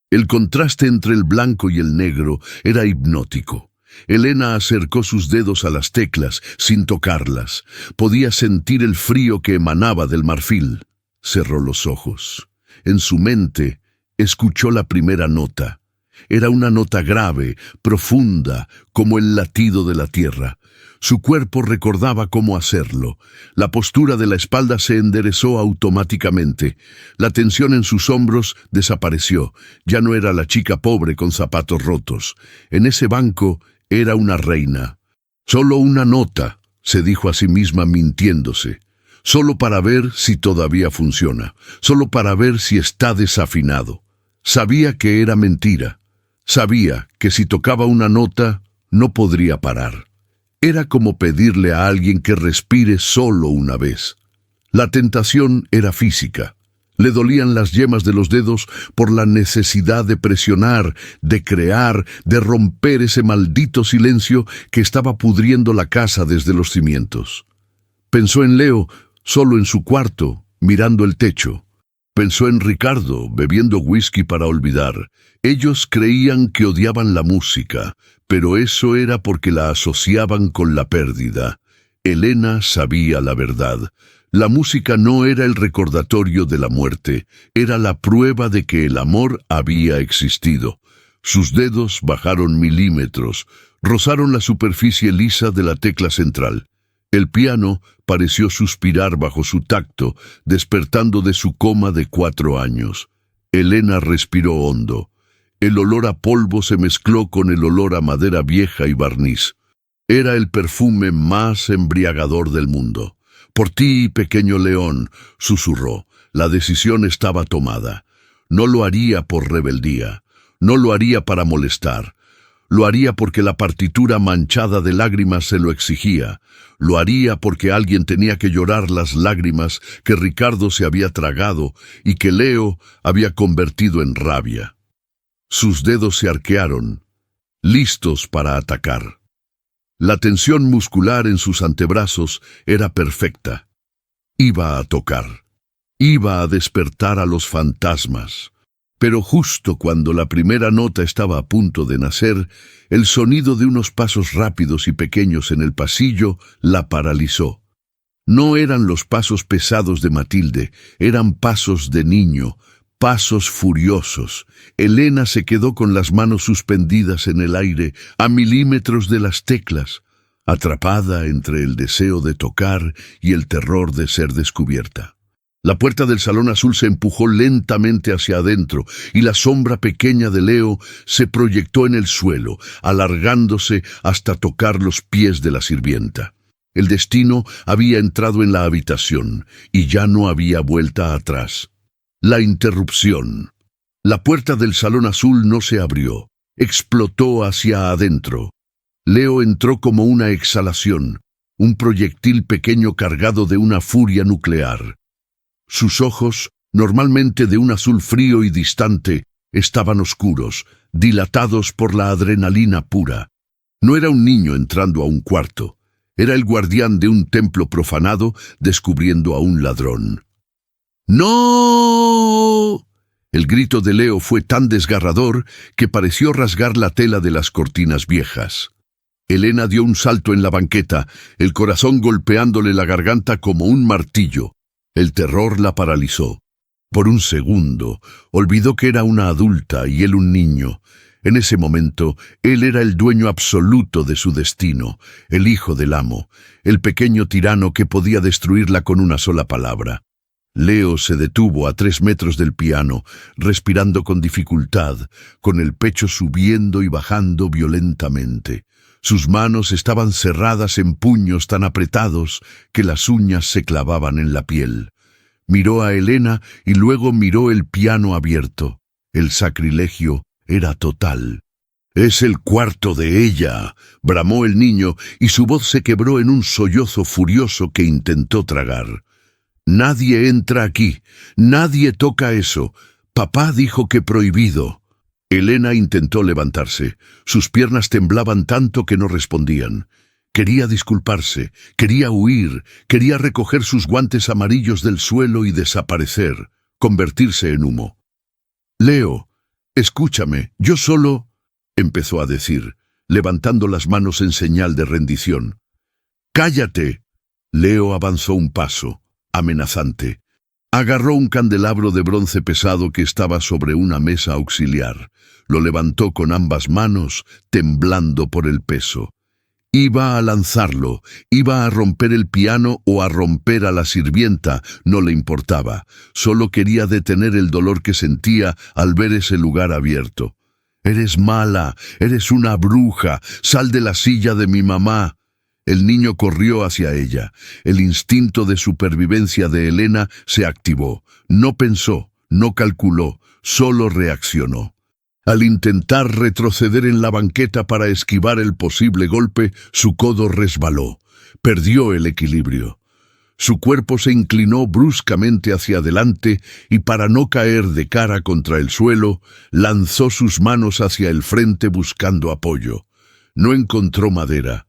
El contraste entre el blanco y el negro era hipnótico. Elena acercó sus dedos a las teclas, sin tocarlas. Podía sentir el frío que emanaba del marfil. Cerró los ojos. En su mente, escuchó la primera nota. Era una nota grave, profunda, como el latido de la tierra. Su cuerpo recordaba cómo hacerlo. La postura de la espalda se enderezó automáticamente. La tensión en sus hombros desapareció. Ya no era la chica pobre con zapatos rotos. En ese banco era una reina. «Solo una nota», se dijo a sí misma mintiéndose. «Solo para ver si todavía funciona. Solo para ver si está desafinado». Sabía que era mentira. Sabía que si tocaba una nota, no podría parar. Era como pedirle a alguien que respire solo una vez. La tentación era física. Le dolían las yemas de los dedos por la necesidad de presionar, de crear, de romper ese maldito silencio que estaba pudriendo la casa desde los cimientos. Pensó en Leo, solo en su cuarto, mirando el techo. Pensó en Ricardo, bebiendo whisky para olvidar. Ellos creían que odiaban la música, pero eso era porque la asociaban con la pérdida. Elena sabía la verdad. La música no era el recordatorio de la muerte, era la prueba de que el amor había existido. Sus dedos bajaron milímetros, rozaron la superficie lisa de la tecla central. El piano pareció suspirar bajo su tacto, despertando de su coma de 4 años. Elena respiró hondo. El olor a polvo se mezcló con el olor a madera vieja y barniz. Era el perfume más embriagador del mundo. «Por ti, pequeño león», susurró. La decisión estaba tomada. No lo haría por rebeldía. No lo haría para molestar. Lo haría porque la partitura manchada de lágrimas se lo exigía. Lo haría porque alguien tenía que llorar las lágrimas que Ricardo se había tragado y que Leo había convertido en rabia. Sus dedos se arquearon, listos para atacar. La tensión muscular en sus antebrazos era perfecta. Iba a tocar. Iba a despertar a los fantasmas. Pero justo cuando la primera nota estaba a punto de nacer, el sonido de unos pasos rápidos y pequeños en el pasillo la paralizó. No eran los pasos pesados de Matilde, eran pasos de niño, Pasos furiosos. Elena se quedó con las manos suspendidas en el aire, a milímetros de las teclas, atrapada entre el deseo de tocar y el terror de ser descubierta. La puerta del salón azul se empujó lentamente hacia adentro y la sombra pequeña de Leo se proyectó en el suelo, alargándose hasta tocar los pies de la sirvienta. El destino había entrado en la habitación y ya no había vuelta atrás. La interrupción. La puerta del salón azul no se abrió. Explotó hacia adentro. Leo entró como una exhalación, un proyectil pequeño cargado de una furia nuclear. Sus ojos, normalmente de un azul frío y distante, estaban oscuros, dilatados por la adrenalina pura. No era un niño entrando a un cuarto. Era el guardián de un templo profanado descubriendo a un ladrón. ¡No! El grito de Leo fue tan desgarrador que pareció rasgar la tela de las cortinas viejas. Elena dio un salto en la banqueta, el corazón golpeándole la garganta como un martillo. El terror la paralizó. Por un segundo, olvidó que era una adulta y él un niño. En ese momento, él era el dueño absoluto de su destino, el hijo del amo, el pequeño tirano que podía destruirla con una sola palabra. Leo se detuvo a 3 metros del piano, respirando con dificultad, con el pecho subiendo y bajando violentamente. Sus manos estaban cerradas en puños tan apretados que las uñas se clavaban en la piel. Miró a Elena y luego miró el piano abierto. El sacrilegio era total. «Es el cuarto de ella», bramó el niño, y su voz se quebró en un sollozo furioso que intentó tragar. «Nadie entra aquí, nadie toca eso. Papá dijo que prohibido». Elena intentó levantarse. Sus piernas temblaban tanto que no respondían. Quería disculparse, quería huir, quería recoger sus guantes amarillos del suelo y desaparecer, convertirse en humo. «Leo, escúchame, yo solo...» empezó a decir, levantando las manos en señal de rendición. «¡Cállate!». Leo avanzó un paso, amenazante. Agarró un candelabro de bronce pesado que estaba sobre una mesa auxiliar. Lo levantó con ambas manos, temblando por el peso. Iba a lanzarlo, iba a romper el piano o a romper a la sirvienta, no le importaba. Solo quería detener el dolor que sentía al ver ese lugar abierto. «Eres mala, eres una bruja, sal de la silla de mi mamá». El niño corrió hacia ella. El instinto de supervivencia de Elena se activó. No pensó, no calculó, solo reaccionó. Al intentar retroceder en la banqueta para esquivar el posible golpe, su codo resbaló. Perdió el equilibrio. Su cuerpo se inclinó bruscamente hacia adelante y para no caer de cara contra el suelo, lanzó sus manos hacia el frente buscando apoyo. No encontró madera.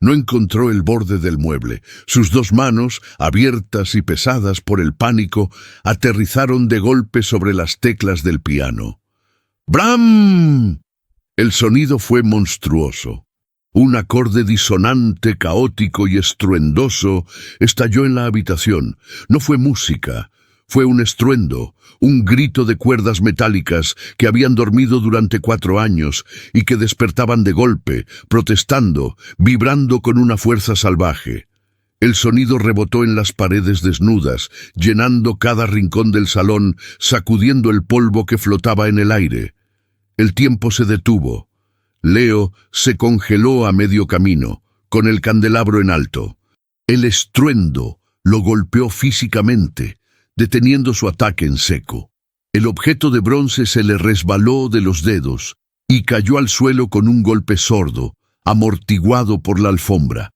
No encontró el borde del mueble. Sus 2 manos, abiertas y pesadas por el pánico, aterrizaron de golpe sobre las teclas del piano. ¡Bram! El sonido fue monstruoso. Un acorde disonante, caótico y estruendoso estalló en la habitación. No fue música, fue un estruendo, un grito de cuerdas metálicas que habían dormido durante 4 años y que despertaban de golpe, protestando, vibrando con una fuerza salvaje. El sonido rebotó en las paredes desnudas, llenando cada rincón del salón, sacudiendo el polvo que flotaba en el aire. El tiempo se detuvo. Leo se congeló a medio camino, con el candelabro en alto. El estruendo lo golpeó físicamente, deteniendo su ataque en seco. El objeto de bronce se le resbaló de los dedos y cayó al suelo con un golpe sordo, amortiguado por la alfombra.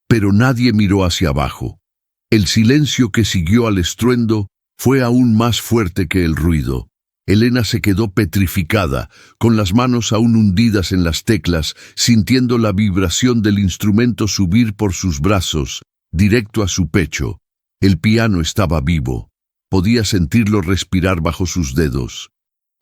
Pero nadie miró hacia abajo. El silencio que siguió al estruendo fue aún más fuerte que el ruido. Elena se quedó petrificada, con las manos aún hundidas en las teclas, sintiendo la vibración del instrumento subir por sus brazos, directo a su pecho. El piano estaba vivo. Podía sentirlo respirar bajo sus dedos.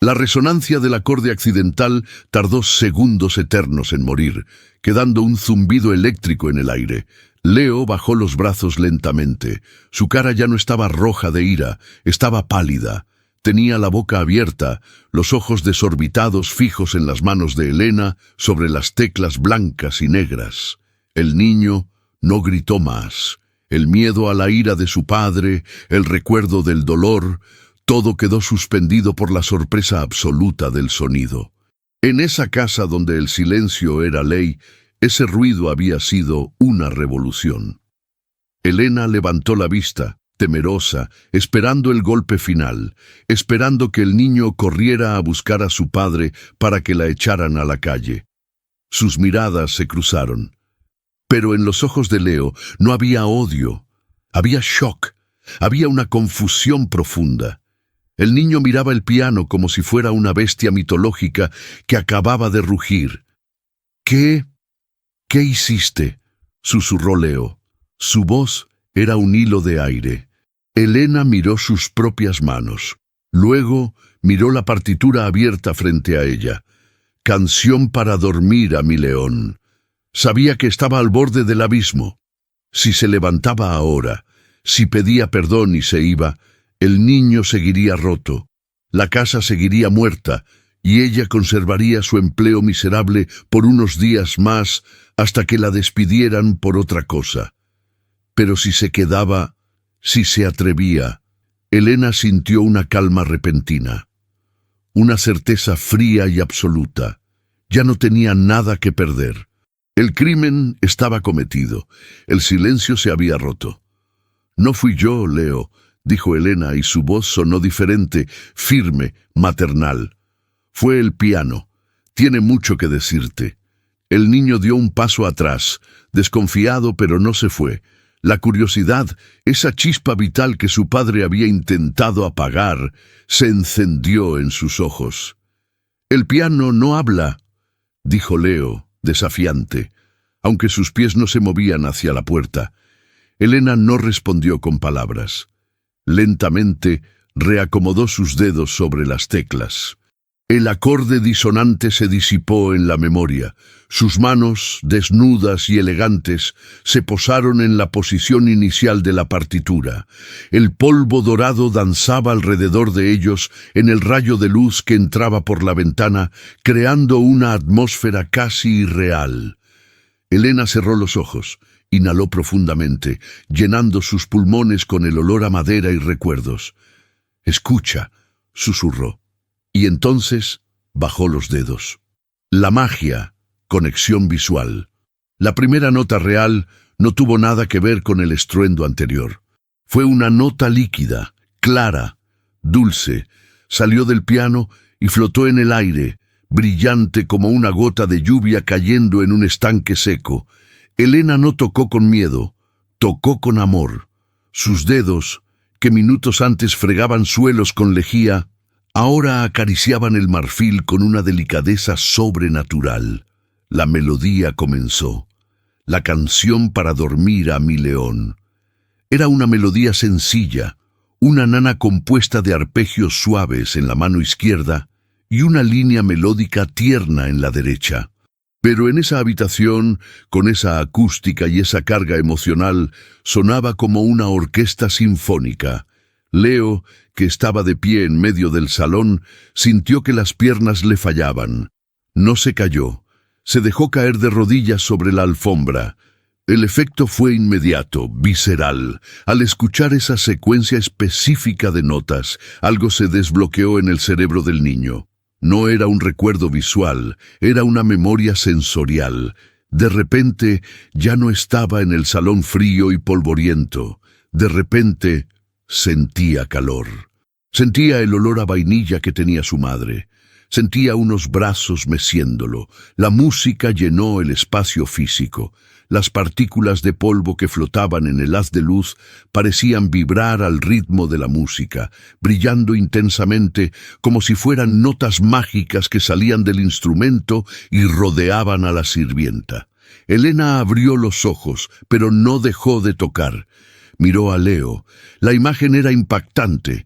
La resonancia del acorde accidental tardó segundos eternos en morir, quedando un zumbido eléctrico en el aire. Leo bajó los brazos lentamente. Su cara ya no estaba roja de ira, estaba pálida. Tenía la boca abierta, los ojos desorbitados fijos en las manos de Elena sobre las teclas blancas y negras. El niño no gritó más. El miedo a la ira de su padre, el recuerdo del dolor, todo quedó suspendido por la sorpresa absoluta del sonido. En esa casa donde el silencio era ley, ese ruido había sido una revolución. Elena levantó la vista, temerosa, esperando el golpe final, esperando que el niño corriera a buscar a su padre para que la echaran a la calle. Sus miradas se cruzaron. Pero en los ojos de Leo no había odio, había shock, había una confusión profunda. El niño miraba el piano como si fuera una bestia mitológica que acababa de rugir. ¿Qué hiciste?, susurró Leo. Su voz era un hilo de aire. Elena miró sus propias manos. Luego miró la partitura abierta frente a ella. Canción para dormir a mi león. Sabía que estaba al borde del abismo. Si se levantaba ahora, si pedía perdón y se iba, el niño seguiría roto, la casa seguiría muerta, y ella conservaría su empleo miserable por unos días más hasta que la despidieran por otra cosa. Pero si se quedaba, si se atrevía, Elena sintió una calma repentina, una certeza fría y absoluta. Ya no tenía nada que perder. El crimen estaba cometido, el silencio se había roto. «No fui yo, Leo», dijo Elena, y su voz sonó diferente, firme, maternal. «Fue el piano. Tiene mucho que decirte». El niño dio un paso atrás, desconfiado, pero no se fue. La curiosidad, esa chispa vital que su padre había intentado apagar, se encendió en sus ojos. «El piano no habla», dijo Leo, desafiante, aunque sus pies no se movían hacia la puerta. Elena no respondió con palabras. Lentamente reacomodó sus dedos sobre las teclas. El acorde disonante se disipó en la memoria. Sus manos, desnudas y elegantes, se posaron en la posición inicial de la partitura. El polvo dorado danzaba alrededor de ellos en el rayo de luz que entraba por la ventana, creando una atmósfera casi irreal. Elena cerró los ojos, inhaló profundamente, llenando sus pulmones con el olor a madera y recuerdos. «Escucha», susurró. Y entonces bajó los dedos. La magia, conexión visual. La primera nota real no tuvo nada que ver con el estruendo anterior. Fue una nota líquida, clara, dulce. Salió del piano y flotó en el aire, brillante como una gota de lluvia cayendo en un estanque seco. Elena no tocó con miedo, tocó con amor. Sus dedos, que minutos antes fregaban suelos con lejía, ahora acariciaban el marfil con una delicadeza sobrenatural. La melodía comenzó. La canción para dormir a mi león. Era una melodía sencilla, una nana compuesta de arpegios suaves en la mano izquierda y una línea melódica tierna en la derecha. Pero en esa habitación, con esa acústica y esa carga emocional, sonaba como una orquesta sinfónica. Leo, que estaba de pie en medio del salón, sintió que las piernas le fallaban. No se cayó. Se dejó caer de rodillas sobre la alfombra. El efecto fue inmediato, visceral. Al escuchar esa secuencia específica de notas, algo se desbloqueó en el cerebro del niño. No era un recuerdo visual, era una memoria sensorial. De repente, ya no estaba en el salón frío y polvoriento. De repente, sentía calor. Sentía el olor a vainilla que tenía su madre. Sentía unos brazos meciéndolo. La música llenó el espacio físico. Las partículas de polvo que flotaban en el haz de luz parecían vibrar al ritmo de la música, brillando intensamente como si fueran notas mágicas que salían del instrumento y rodeaban a la sirvienta. Elena abrió los ojos, pero no dejó de tocar. Miró a Leo. La imagen era impactante.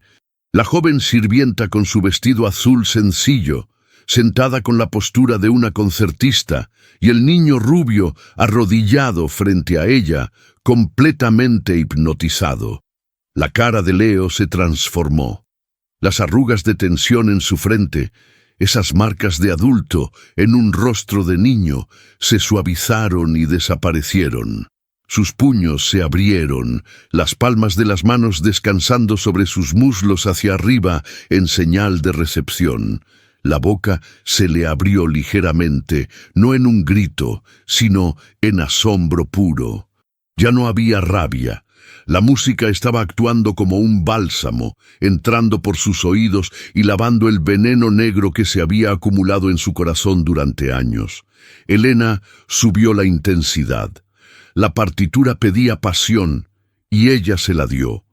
La joven sirvienta con su vestido azul sencillo, sentada con la postura de una concertista, y el niño rubio arrodillado frente a ella, completamente hipnotizado. La cara de Leo se transformó. Las arrugas de tensión en su frente, esas marcas de adulto en un rostro de niño, se suavizaron y desaparecieron. Sus puños se abrieron, las palmas de las manos descansando sobre sus muslos hacia arriba en señal de recepción. La boca se le abrió ligeramente, no en un grito, sino en asombro puro. Ya no había rabia. La música estaba actuando como un bálsamo, entrando por sus oídos y lavando el veneno negro que se había acumulado en su corazón durante años. Elena subió la intensidad. La partitura pedía pasión, y ella se la dio.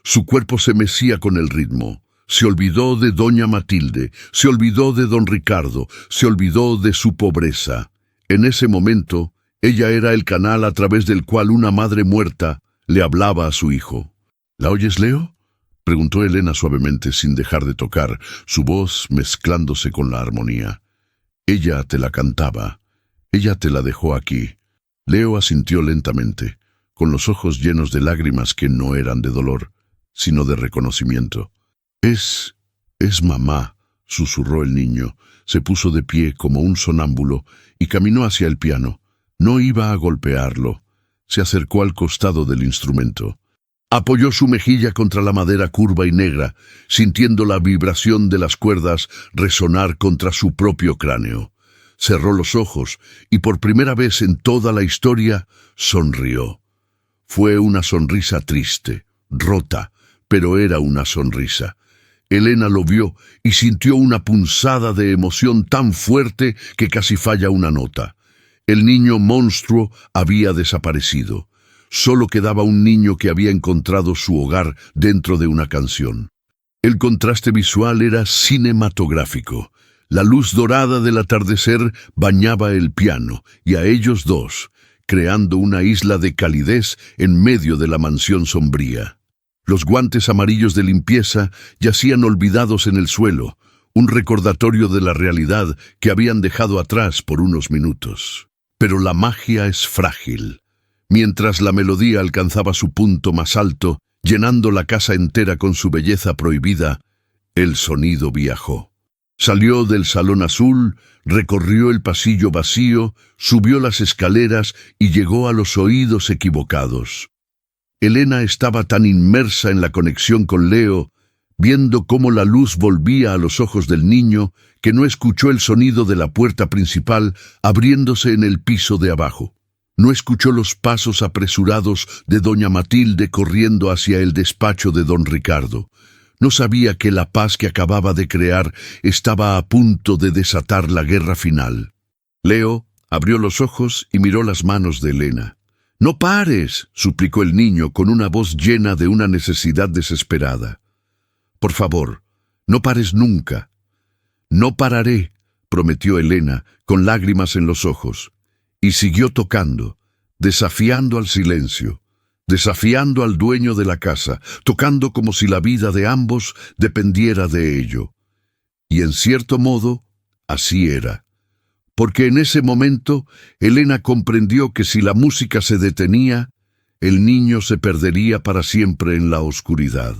Su cuerpo se mecía con el ritmo. Se olvidó de doña Matilde, se olvidó de don Ricardo, se olvidó de su pobreza. En ese momento, ella era el canal a través del cual una madre muerta le hablaba a su hijo. ¿La oyes, Leo?, preguntó Elena suavemente sin dejar de tocar, su voz mezclándose con la armonía. Ella te la cantaba. Ella te la dejó aquí. Leo asintió lentamente, con los ojos llenos de lágrimas que no eran de dolor, sino de reconocimiento. Es mamá», susurró el niño. Se puso de pie como un sonámbulo y caminó hacia el piano. No iba a golpearlo. Se acercó al costado del instrumento. Apoyó su mejilla contra la madera curva y negra, sintiendo la vibración de las cuerdas resonar contra su propio cráneo. Cerró los ojos y por primera vez en toda la historia sonrió. Fue una sonrisa triste, rota, pero era una sonrisa. Elena lo vio y sintió una punzada de emoción tan fuerte que casi falla una nota. El niño monstruo había desaparecido. Solo quedaba un niño que había encontrado su hogar dentro de una canción. El contraste visual era cinematográfico. La luz dorada del atardecer bañaba el piano y a ellos dos, creando una isla de calidez en medio de la mansión sombría. Los guantes amarillos de limpieza yacían olvidados en el suelo, un recordatorio de la realidad que habían dejado atrás por unos minutos. Pero la magia es frágil. Mientras la melodía alcanzaba su punto más alto, llenando la casa entera con su belleza prohibida, el sonido viajó. Salió del salón azul, recorrió el pasillo vacío, subió las escaleras y llegó a los oídos equivocados. Elena estaba tan inmersa en la conexión con Leo, viendo cómo la luz volvía a los ojos del niño, que no escuchó el sonido de la puerta principal abriéndose en el piso de abajo. No escuchó los pasos apresurados de doña Matilde corriendo hacia el despacho de don Ricardo. No sabía que la paz que acababa de crear estaba a punto de desatar la guerra final. Leo abrió los ojos y miró las manos de Elena. «¡No pares!», suplicó el niño con una voz llena de una necesidad desesperada. «Por favor, no pares nunca». «No pararé», prometió Elena, con lágrimas en los ojos, y siguió tocando, desafiando al silencio, desafiando al dueño de la casa, tocando como si la vida de ambos dependiera de ello. Y en cierto modo, así era. Porque en ese momento, Elena comprendió que si la música se detenía, el niño se perdería para siempre en la oscuridad.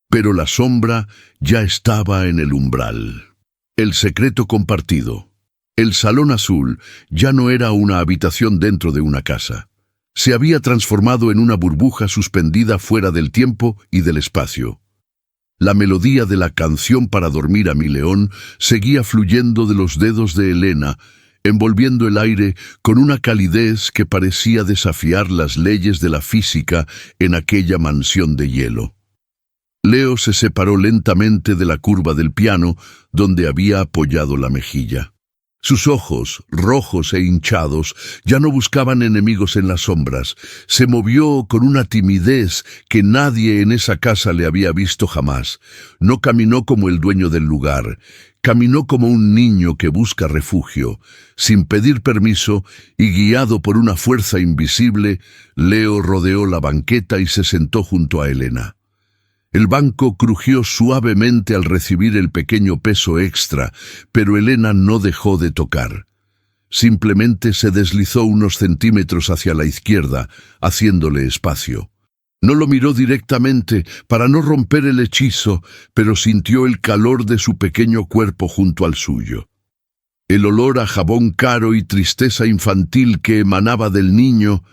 Pero la sombra ya estaba en el umbral. El secreto compartido. El salón azul ya no era una habitación dentro de una casa. Se había transformado en una burbuja suspendida fuera del tiempo y del espacio. La melodía de la canción para dormir a mi león seguía fluyendo de los dedos de Elena, envolviendo el aire con una calidez que parecía desafiar las leyes de la física en aquella mansión de hielo. Leo se separó lentamente de la curva del piano donde había apoyado la mejilla. Sus ojos, rojos e hinchados, ya no buscaban enemigos en las sombras. Se movió con una timidez que nadie en esa casa le había visto jamás. No caminó como el dueño del lugar. Caminó como un niño que busca refugio. Sin pedir permiso y guiado por una fuerza invisible, Leo rodeó la banqueta y se sentó junto a Elena. El banco crujió suavemente al recibir el pequeño peso extra, pero Elena no dejó de tocar. Simplemente se deslizó unos centímetros hacia la izquierda, haciéndole espacio. No lo miró directamente para no romper el hechizo, pero sintió el calor de su pequeño cuerpo junto al suyo. El olor a jabón caro y tristeza infantil que emanaba del niño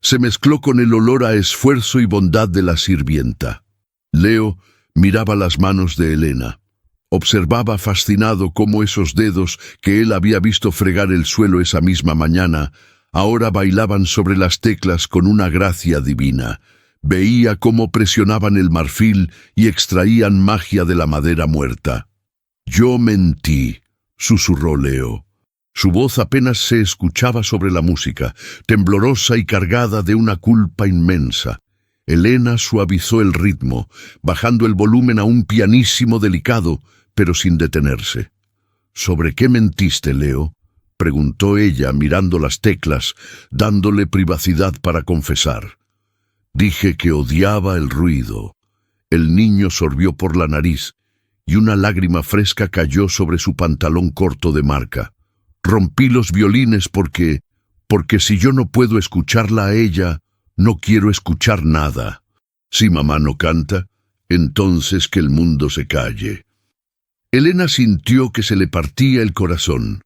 se mezcló con el olor a esfuerzo y bondad de la sirvienta. Leo miraba las manos de Elena. Observaba fascinado cómo esos dedos que él había visto fregar el suelo esa misma mañana ahora bailaban sobre las teclas con una gracia divina. Veía cómo presionaban el marfil y extraían magia de la madera muerta. «Yo mentí», susurró Leo. Su voz apenas se escuchaba sobre la música, temblorosa y cargada de una culpa inmensa. Elena suavizó el ritmo, bajando el volumen a un pianísimo delicado, pero sin detenerse. «¿Sobre qué mentiste, Leo?», preguntó ella mirando las teclas, dándole privacidad para confesar. «Dije que odiaba el ruido». El niño sorbió por la nariz, y una lágrima fresca cayó sobre su pantalón corto de marca. «Rompí los violines porque si yo no puedo escucharla a ella, no quiero escuchar nada. Si mamá no canta, entonces que el mundo se calle». Elena sintió que se le partía el corazón.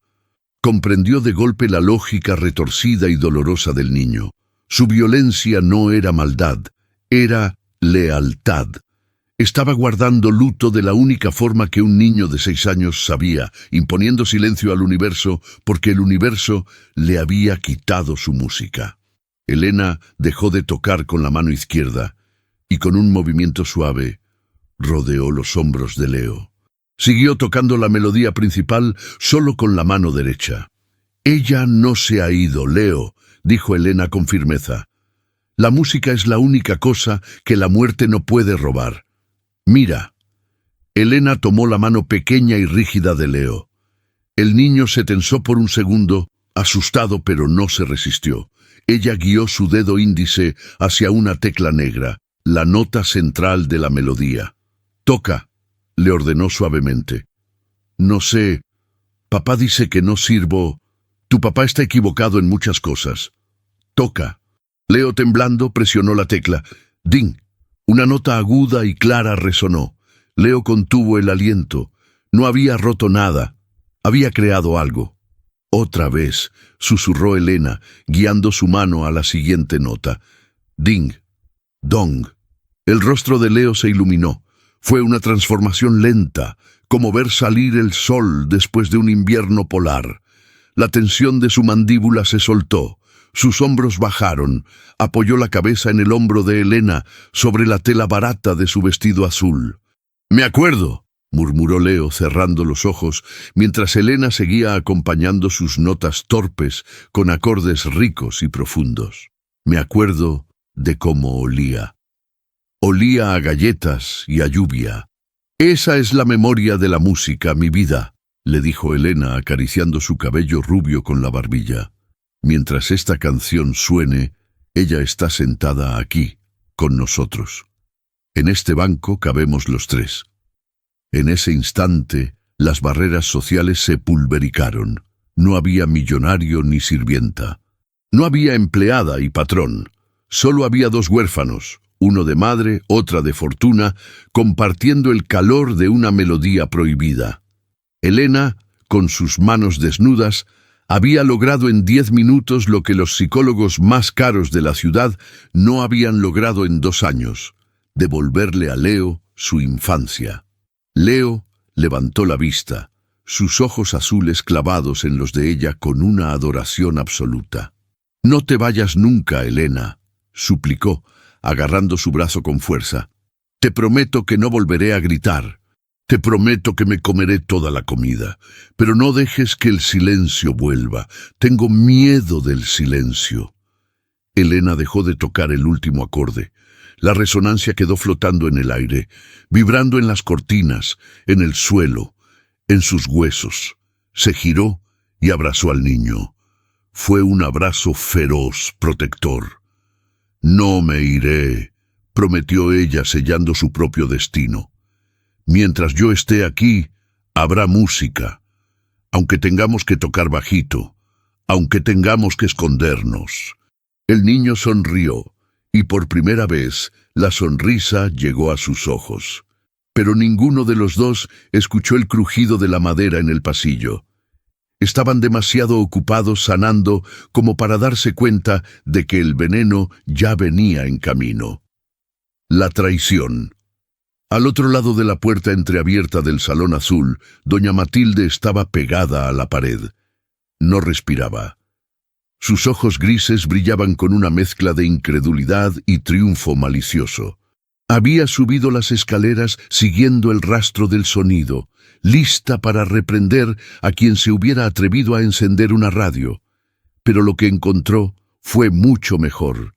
Comprendió de golpe la lógica retorcida y dolorosa del niño. Su violencia no era maldad, era lealtad. Estaba guardando luto de la única forma que un niño de 6 años sabía, imponiendo silencio al universo porque el universo le había quitado su música. Elena dejó de tocar con la mano izquierda y con un movimiento suave rodeó los hombros de Leo. Siguió tocando la melodía principal solo con la mano derecha. «Ella no se ha ido, Leo», dijo Elena con firmeza. «La música es la única cosa que la muerte no puede robar. Mira». Elena tomó la mano pequeña y rígida de Leo. El niño se tensó por un segundo, asustado, pero no se resistió. Ella guió su dedo índice hacia una tecla negra, la nota central de la melodía. «Toca», le ordenó suavemente. «No sé. Papá dice que no sirvo. Tu papá está equivocado en muchas cosas. Toca». Leo, temblando, presionó la tecla. «Ding». Una nota aguda y clara resonó. Leo contuvo el aliento. No había roto nada. Había creado algo. «Otra vez», susurró Elena, guiando su mano a la siguiente nota. «Ding. Dong». El rostro de Leo se iluminó. Fue una transformación lenta, como ver salir el sol después de un invierno polar. La tensión de su mandíbula se soltó. Sus hombros bajaron. Apoyó la cabeza en el hombro de Elena sobre la tela barata de su vestido azul. «Me acuerdo», murmuró Leo cerrando los ojos, mientras Elena seguía acompañando sus notas torpes con acordes ricos y profundos. «Me acuerdo de cómo olía. Olía a galletas y a lluvia. Esa es la memoria de la música, mi vida», le dijo Elena acariciando su cabello rubio con la barbilla. «Mientras esta canción suene, ella está sentada aquí, con nosotros. En este banco cabemos los 3. En ese instante, las barreras sociales se pulverizaron. No había millonario ni sirvienta. No había empleada y patrón. Solo había 2 huérfanos, uno de madre, otra de fortuna, compartiendo el calor de una melodía prohibida. Elena, con sus manos desnudas, había logrado en 10 minutos lo que los psicólogos más caros de la ciudad no habían logrado en 2 años: devolverle a Leo su infancia. Leo levantó la vista, sus ojos azules clavados en los de ella con una adoración absoluta. «No te vayas nunca, Elena», suplicó, agarrando su brazo con fuerza. «Te prometo que no volveré a gritar. Te prometo que me comeré toda la comida. Pero no dejes que el silencio vuelva. Tengo miedo del silencio». Elena dejó de tocar el último acorde. La resonancia quedó flotando en el aire, vibrando en las cortinas, en el suelo, en sus huesos. Se giró y abrazó al niño. Fue un abrazo feroz, protector. «No me iré», prometió ella sellando su propio destino. «Mientras yo esté aquí, habrá música. Aunque tengamos que tocar bajito, aunque tengamos que escondernos». El niño sonrió, y por primera vez la sonrisa llegó a sus ojos. Pero ninguno de los dos escuchó el crujido de la madera en el pasillo. Estaban demasiado ocupados sanando como para darse cuenta de que el veneno ya venía en camino. La traición. Al otro lado de la puerta entreabierta del salón azul, doña Matilde estaba pegada a la pared. No respiraba. Sus ojos grises brillaban con una mezcla de incredulidad y triunfo malicioso. Había subido las escaleras siguiendo el rastro del sonido, lista para reprender a quien se hubiera atrevido a encender una radio. Pero lo que encontró fue mucho mejor.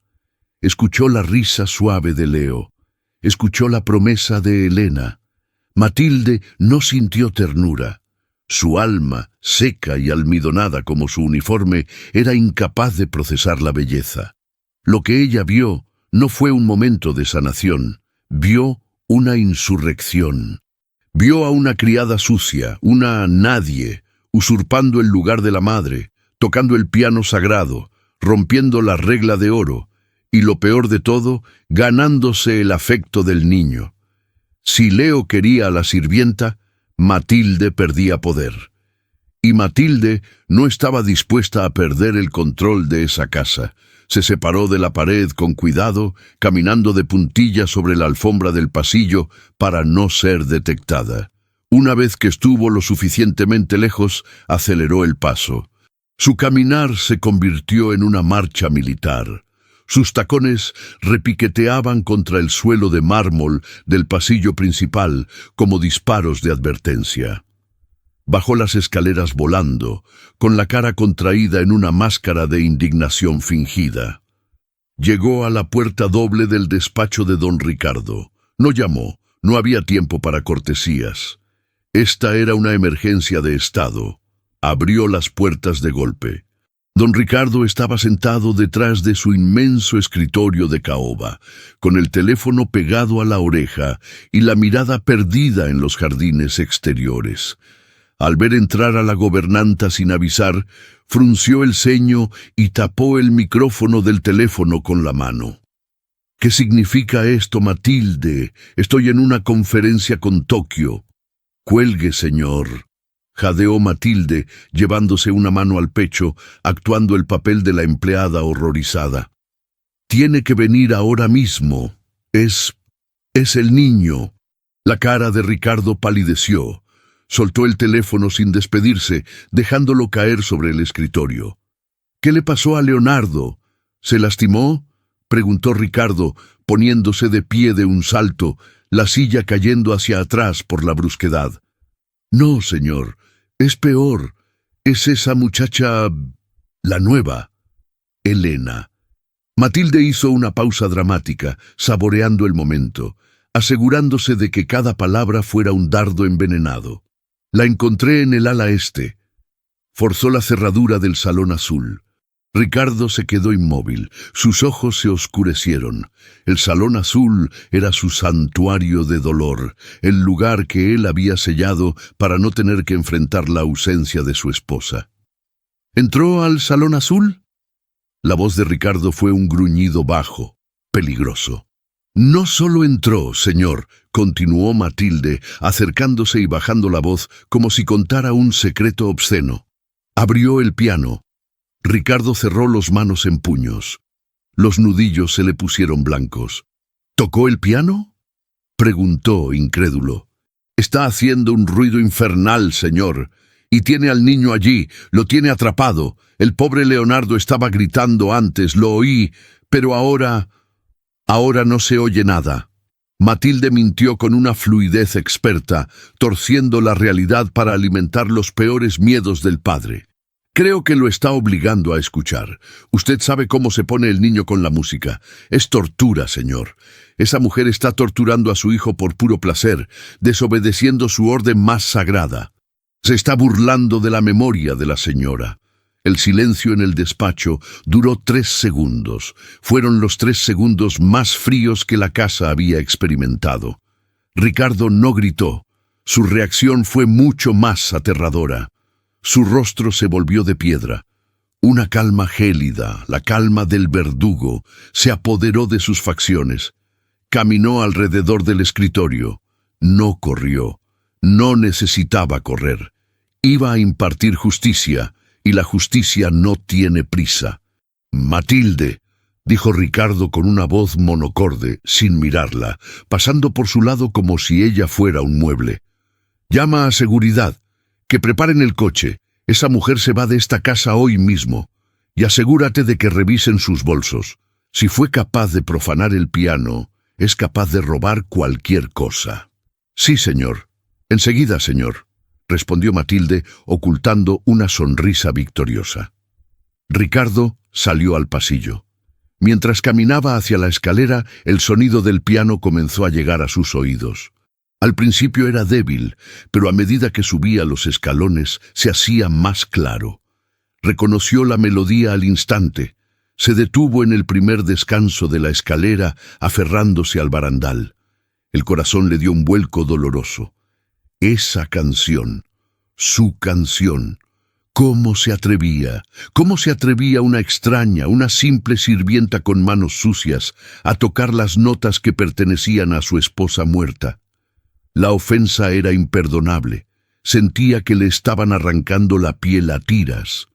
Escuchó la risa suave de Leo. Escuchó la promesa de Elena. Matilde no sintió ternura. Su alma, seca y almidonada como su uniforme, era incapaz de procesar la belleza. Lo que ella vio no fue un momento de sanación. Vio una insurrección. Vio a una criada sucia, una nadie, usurpando el lugar de la madre, tocando el piano sagrado, rompiendo la regla de oro, y lo peor de todo, ganándose el afecto del niño. Si Leo quería a la sirvienta, Matilde perdía poder. Y Matilde no estaba dispuesta a perder el control de esa casa. Se separó de la pared con cuidado, caminando de puntillas sobre la alfombra del pasillo para no ser detectada. Una vez que estuvo lo suficientemente lejos, aceleró el paso. Su caminar se convirtió en una marcha militar. Sus tacones repiqueteaban contra el suelo de mármol del pasillo principal como disparos de advertencia. Bajó las escaleras volando, con la cara contraída en una máscara de indignación fingida. Llegó a la puerta doble del despacho de don Ricardo. No llamó, no había tiempo para cortesías. Esta era una emergencia de estado. Abrió las puertas de golpe. Don Ricardo estaba sentado detrás de su inmenso escritorio de caoba, con el teléfono pegado a la oreja y la mirada perdida en los jardines exteriores. Al ver entrar a la gobernanta sin avisar, frunció el ceño y tapó el micrófono del teléfono con la mano. «¿Qué significa esto, Matilde? Estoy en una conferencia con Tokio». «Cuelgue, señor», jadeó Matilde, llevándose una mano al pecho, actuando el papel de la empleada horrorizada. «Tiene que venir ahora mismo. Es el niño». La cara de Ricardo palideció. Soltó el teléfono sin despedirse, dejándolo caer sobre el escritorio. «¿Qué le pasó a Leonardo? ¿Se lastimó?», preguntó Ricardo, poniéndose de pie de un salto, la silla cayendo hacia atrás por la brusquedad. «No, señor, es peor. Es esa muchacha... la nueva. Elena». Matilde hizo una pausa dramática, saboreando el momento, asegurándose de que cada palabra fuera un dardo envenenado. «La encontré en el ala este». Forzó la cerradura del salón azul. Ricardo se quedó inmóvil, sus ojos se oscurecieron. El salón azul era su santuario de dolor, el lugar que él había sellado para no tener que enfrentar la ausencia de su esposa. ¿Entró al salón azul? La voz de Ricardo fue un gruñido bajo, peligroso. «No solo entró, señor», continuó Matilde, acercándose y bajando la voz como si contara un secreto obsceno. «Abrió el piano». Ricardo cerró las manos en puños. Los nudillos se le pusieron blancos. «¿Tocó el piano?», preguntó, incrédulo. «Está haciendo un ruido infernal, señor. Y tiene al niño allí, lo tiene atrapado. El pobre Leonardo estaba gritando antes, lo oí, pero ahora no se oye nada». Matilde mintió con una fluidez experta, torciendo la realidad para alimentar los peores miedos del padre. «Creo que lo está obligando a escuchar. Usted sabe cómo se pone el niño con la música. Es tortura, señor. Esa mujer está torturando a su hijo por puro placer, desobedeciendo su orden más sagrada. Se está burlando de la memoria de la señora». El silencio en el despacho duró 3 segundos. Fueron los 3 segundos más fríos que la casa había experimentado. Ricardo no gritó. Su reacción fue mucho más aterradora. Su rostro se volvió de piedra. Una calma gélida, la calma del verdugo, se apoderó de sus facciones. Caminó alrededor del escritorio. No corrió. No necesitaba correr. Iba a impartir justicia, y la justicia no tiene prisa. «Matilde», dijo Ricardo con una voz monocorde, sin mirarla, pasando por su lado como si ella fuera un mueble. «Llama a seguridad. Que preparen el coche. Esa mujer se va de esta casa hoy mismo. Y asegúrate de que revisen sus bolsos. Si fue capaz de profanar el piano, es capaz de robar cualquier cosa». «Sí, señor. Enseguida, señor», respondió Matilde, ocultando una sonrisa victoriosa. Ricardo salió al pasillo. Mientras caminaba hacia la escalera, el sonido del piano comenzó a llegar a sus oídos. Al principio era débil, pero a medida que subía los escalones se hacía más claro. Reconoció la melodía al instante. Se detuvo en el primer descanso de la escalera, aferrándose al barandal. El corazón le dio un vuelco doloroso. Esa canción, su canción. ¿Cómo se atrevía? ¿Cómo se atrevía una extraña, una simple sirvienta con manos sucias, a tocar las notas que pertenecían a su esposa muerta? La ofensa era imperdonable. Sentía que le estaban arrancando la piel a tiras.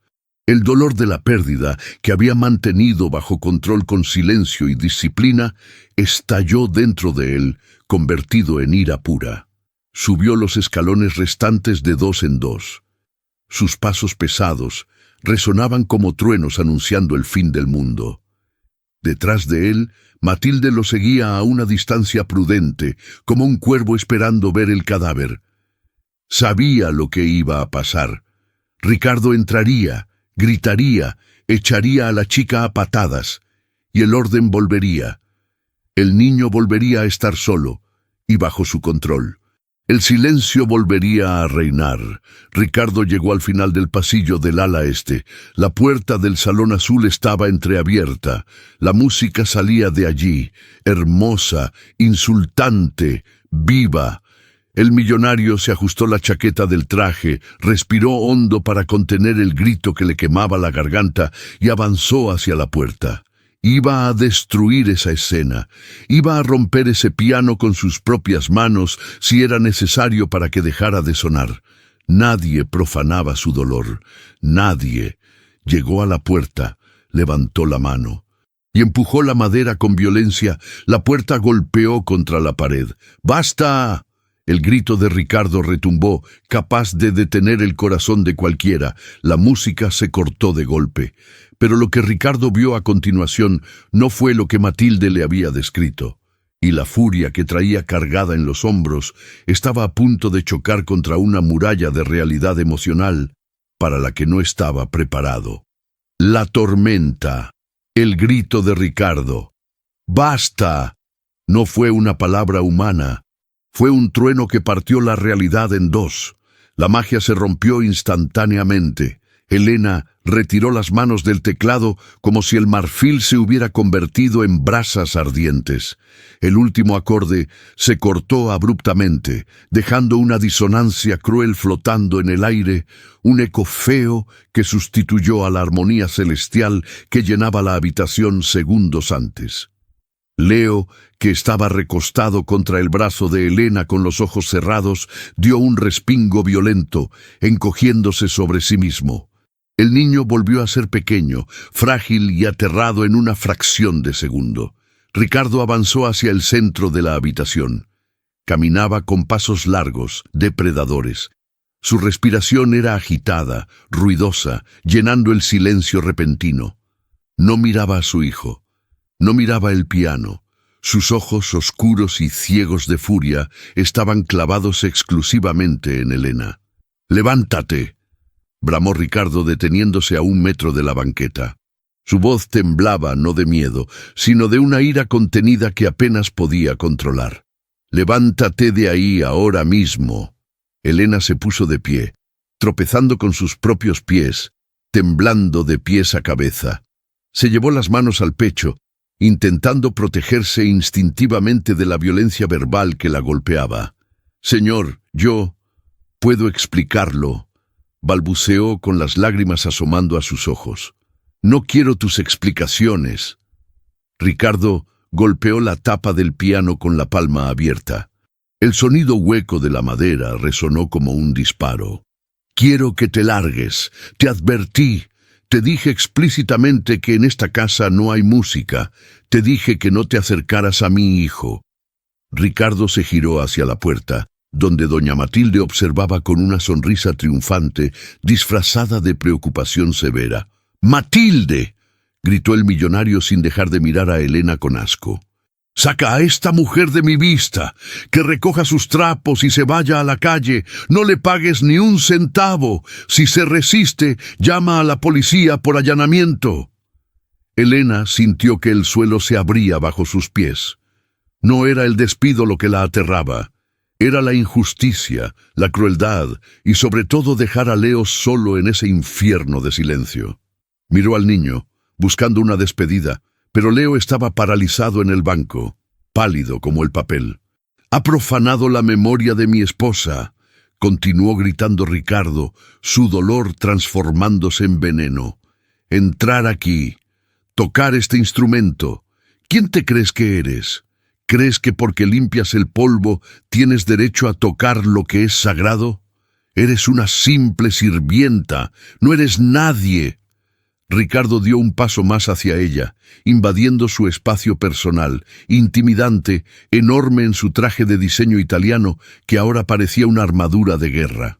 El dolor de la pérdida, que había mantenido bajo control con silencio y disciplina, estalló dentro de él, convertido en ira pura. Subió los escalones restantes de dos en dos. Sus pasos pesados resonaban como truenos anunciando el fin del mundo. Detrás de él, Matilde lo seguía a una distancia prudente, como un cuervo esperando ver el cadáver. Sabía lo que iba a pasar. Ricardo entraría, gritaría, echaría a la chica a patadas, y el orden volvería. El niño volvería a estar solo y bajo su control. El silencio volvería a reinar. Ricardo llegó al final del pasillo del ala este. La puerta del salón azul estaba entreabierta. La música salía de allí, hermosa, insultante, viva. El millonario se ajustó la chaqueta del traje, respiró hondo para contener el grito que le quemaba la garganta y avanzó hacia la puerta. Iba a destruir esa escena, iba a romper ese piano con sus propias manos si era necesario para que dejara de sonar. Nadie profanaba su dolor, nadie. Llegó a la puerta, levantó la mano y empujó la madera con violencia. La puerta golpeó contra la pared. ¡Basta! El grito de Ricardo retumbó, capaz de detener el corazón de cualquiera. La música se cortó de golpe. Pero lo que Ricardo vio a continuación no fue lo que Matilde le había descrito, y la furia que traía cargada en los hombros estaba a punto de chocar contra una muralla de realidad emocional para la que no estaba preparado. La tormenta, el grito de Ricardo. ¡Basta! No fue una palabra humana, fue un trueno que partió la realidad en dos. La magia se rompió instantáneamente. Elena retiró las manos del teclado como si el marfil se hubiera convertido en brasas ardientes. El último acorde se cortó abruptamente, dejando una disonancia cruel flotando en el aire, un eco feo que sustituyó a la armonía celestial que llenaba la habitación segundos antes. Leo, que estaba recostado contra el brazo de Elena con los ojos cerrados, dio un respingo violento, encogiéndose sobre sí mismo. El niño volvió a ser pequeño, frágil y aterrado en una fracción de segundo. Ricardo avanzó hacia el centro de la habitación. Caminaba con pasos largos, depredadores. Su respiración era agitada, ruidosa, llenando el silencio repentino. No miraba a su hijo. No miraba el piano. Sus ojos oscuros y ciegos de furia estaban clavados exclusivamente en Elena. «¡Levántate!», bramó Ricardo deteniéndose a 1 metro de la banqueta. Su voz temblaba no de miedo, sino de una ira contenida que apenas podía controlar. «¡Levántate de ahí ahora mismo!». Elena se puso de pie, tropezando con sus propios pies, temblando de pies a cabeza. Se llevó las manos al pecho, intentando protegerse instintivamente de la violencia verbal que la golpeaba. «Señor, yo puedo explicarlo», balbuceó con las lágrimas asomando a sus ojos. No quiero tus explicaciones. Ricardo golpeó la tapa del piano con la palma abierta. El sonido hueco de la madera resonó como un disparo. Quiero que te largues. Te advertí. Te dije explícitamente que en esta casa no hay música. Te dije que no te acercaras a mi hijo. Ricardo se giró hacia la puerta, donde doña Matilde observaba con una sonrisa triunfante, disfrazada de preocupación severa. ¡Matilde!, gritó el millonario sin dejar de mirar a Elena con asco. «Saca a esta mujer de mi vista, que recoja sus trapos y se vaya a la calle. No le pagues ni un centavo. Si se resiste, llama a la policía por allanamiento». Elena sintió que el suelo se abría bajo sus pies. No era el despido lo que la aterraba. Era la injusticia, la crueldad y sobre todo dejar a Leo solo en ese infierno de silencio. Miró al niño, buscando una despedida, pero Leo estaba paralizado en el banco, pálido como el papel. «Ha profanado la memoria de mi esposa», continuó gritando Ricardo, su dolor transformándose en veneno. «Entrar aquí, tocar este instrumento. ¿Quién te crees que eres? ¿Crees que porque limpias el polvo tienes derecho a tocar lo que es sagrado? Eres una simple sirvienta, no eres nadie». Ricardo dio un paso más hacia ella, invadiendo su espacio personal, intimidante, enorme en su traje de diseño italiano, que ahora parecía una armadura de guerra.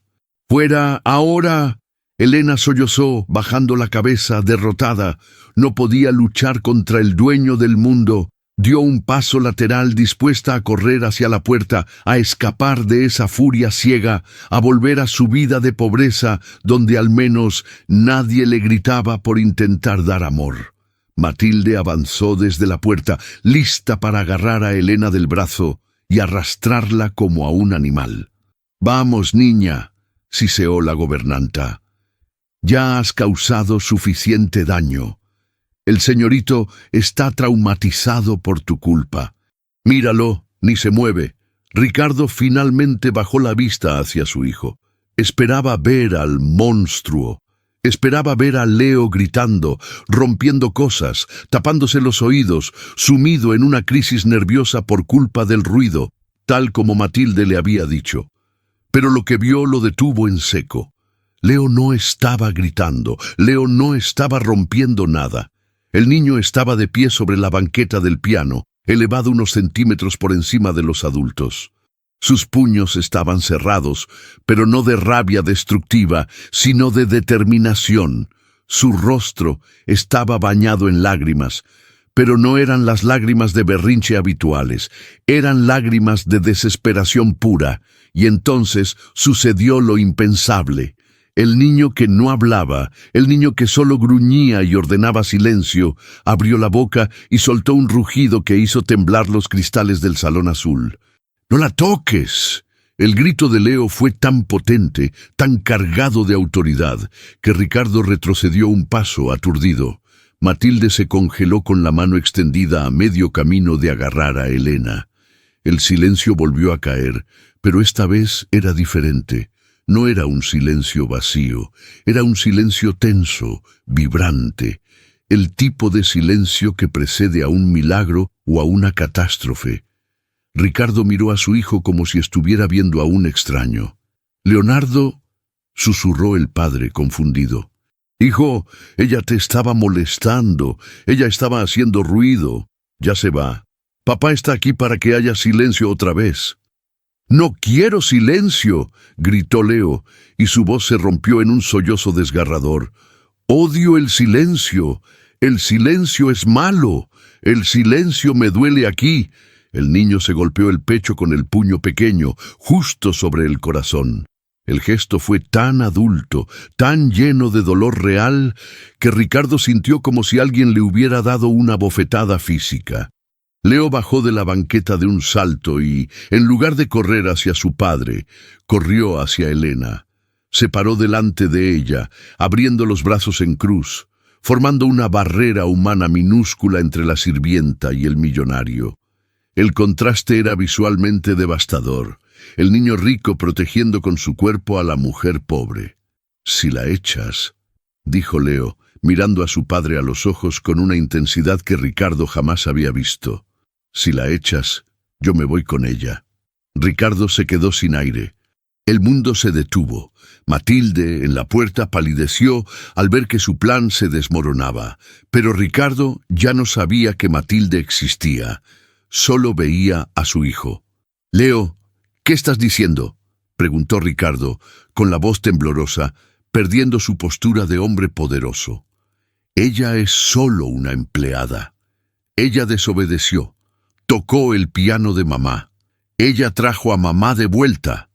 «¡Fuera, ahora!», Elena sollozó, bajando la cabeza, derrotada. No podía luchar contra el dueño del mundo. Dio un paso lateral dispuesta a correr hacia la puerta, a escapar de esa furia ciega, a volver a su vida de pobreza, donde al menos nadie le gritaba por intentar dar amor. Matilde avanzó desde la puerta, lista para agarrar a Elena del brazo y arrastrarla como a un animal. «Vamos, niña», siseó la gobernanta. «Ya has causado suficiente daño. El señorito está traumatizado por tu culpa. Míralo, ni se mueve». Ricardo finalmente bajó la vista hacia su hijo. Esperaba ver al monstruo. Esperaba ver a Leo gritando, rompiendo cosas, tapándose los oídos, sumido en una crisis nerviosa por culpa del ruido, tal como Matilde le había dicho. Pero lo que vio lo detuvo en seco. Leo no estaba gritando, Leo no estaba rompiendo nada. El niño estaba de pie sobre la banqueta del piano, elevado unos centímetros por encima de los adultos. Sus puños estaban cerrados, pero no de rabia destructiva, sino de determinación. Su rostro estaba bañado en lágrimas, pero no eran las lágrimas de berrinche habituales, eran lágrimas de desesperación pura, y entonces sucedió lo impensable. El niño que no hablaba, el niño que solo gruñía y ordenaba silencio, abrió la boca y soltó un rugido que hizo temblar los cristales del salón azul. «¡No la toques!». El grito de Leo fue tan potente, tan cargado de autoridad, que Ricardo retrocedió un paso, aturdido. Matilde se congeló con la mano extendida a medio camino de agarrar a Elena. El silencio volvió a caer, pero esta vez era diferente. No era un silencio vacío, era un silencio tenso, vibrante, el tipo de silencio que precede a un milagro o a una catástrofe. Ricardo miró a su hijo como si estuviera viendo a un extraño. «Leonardo», susurró el padre, confundido. «Hijo, ella te estaba molestando, ella estaba haciendo ruido. Ya se va. Papá está aquí para que haya silencio otra vez». «¡No quiero silencio!», gritó Leo, y su voz se rompió en un sollozo desgarrador. «Odio el silencio. El silencio es malo. El silencio me duele aquí». El niño se golpeó el pecho con el puño pequeño, justo sobre el corazón. El gesto fue tan adulto, tan lleno de dolor real, que Ricardo sintió como si alguien le hubiera dado una bofetada física. Leo bajó de la banqueta de un salto y, en lugar de correr hacia su padre, corrió hacia Elena. Se paró delante de ella, abriendo los brazos en cruz, formando una barrera humana minúscula entre la sirvienta y el millonario. El contraste era visualmente devastador, el niño rico protegiendo con su cuerpo a la mujer pobre. «Si la echas», dijo Leo, mirando a su padre a los ojos con una intensidad que Ricardo jamás había visto. «Si la echas, yo me voy con ella». Ricardo se quedó sin aire. El mundo se detuvo. Matilde, en la puerta, palideció al ver que su plan se desmoronaba. Pero Ricardo ya no sabía que Matilde existía. Solo veía a su hijo. «Leo, ¿qué estás diciendo?», preguntó Ricardo, con la voz temblorosa, perdiendo su postura de hombre poderoso. «Ella es solo una empleada». Ella desobedeció. Tocó el piano de mamá. «Ella trajo a mamá de vuelta»,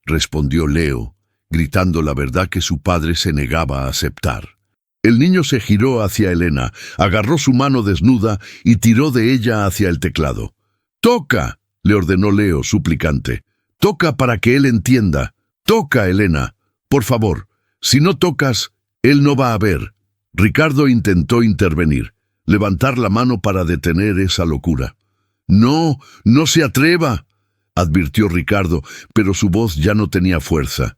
respondió Leo, gritando la verdad que su padre se negaba a aceptar. El niño se giró hacia Elena, agarró su mano desnuda y tiró de ella hacia el teclado. «¡Toca!», le ordenó Leo, suplicante. «Toca para que él entienda. Toca, Elena. Por favor, si no tocas, él no va a ver». Ricardo intentó intervenir, levantar la mano para detener esa locura. «No, no se atreva», advirtió Ricardo, pero su voz ya no tenía fuerza.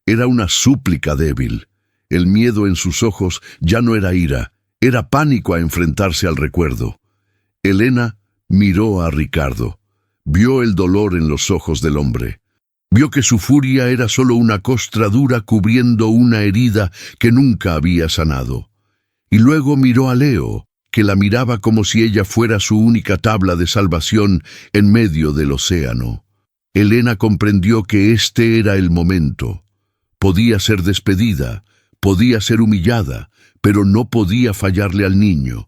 Era una súplica débil. El miedo en sus ojos ya no era ira, era pánico a enfrentarse al recuerdo. Elena miró a Ricardo. Vio el dolor en los ojos del hombre. Vio que su furia era solo una costra dura cubriendo una herida que nunca había sanado. Y luego miró a Leo, que la miraba como si ella fuera su única tabla de salvación en medio del océano. Elena comprendió que este era el momento. Podía ser despedida, podía ser humillada, pero no podía fallarle al niño.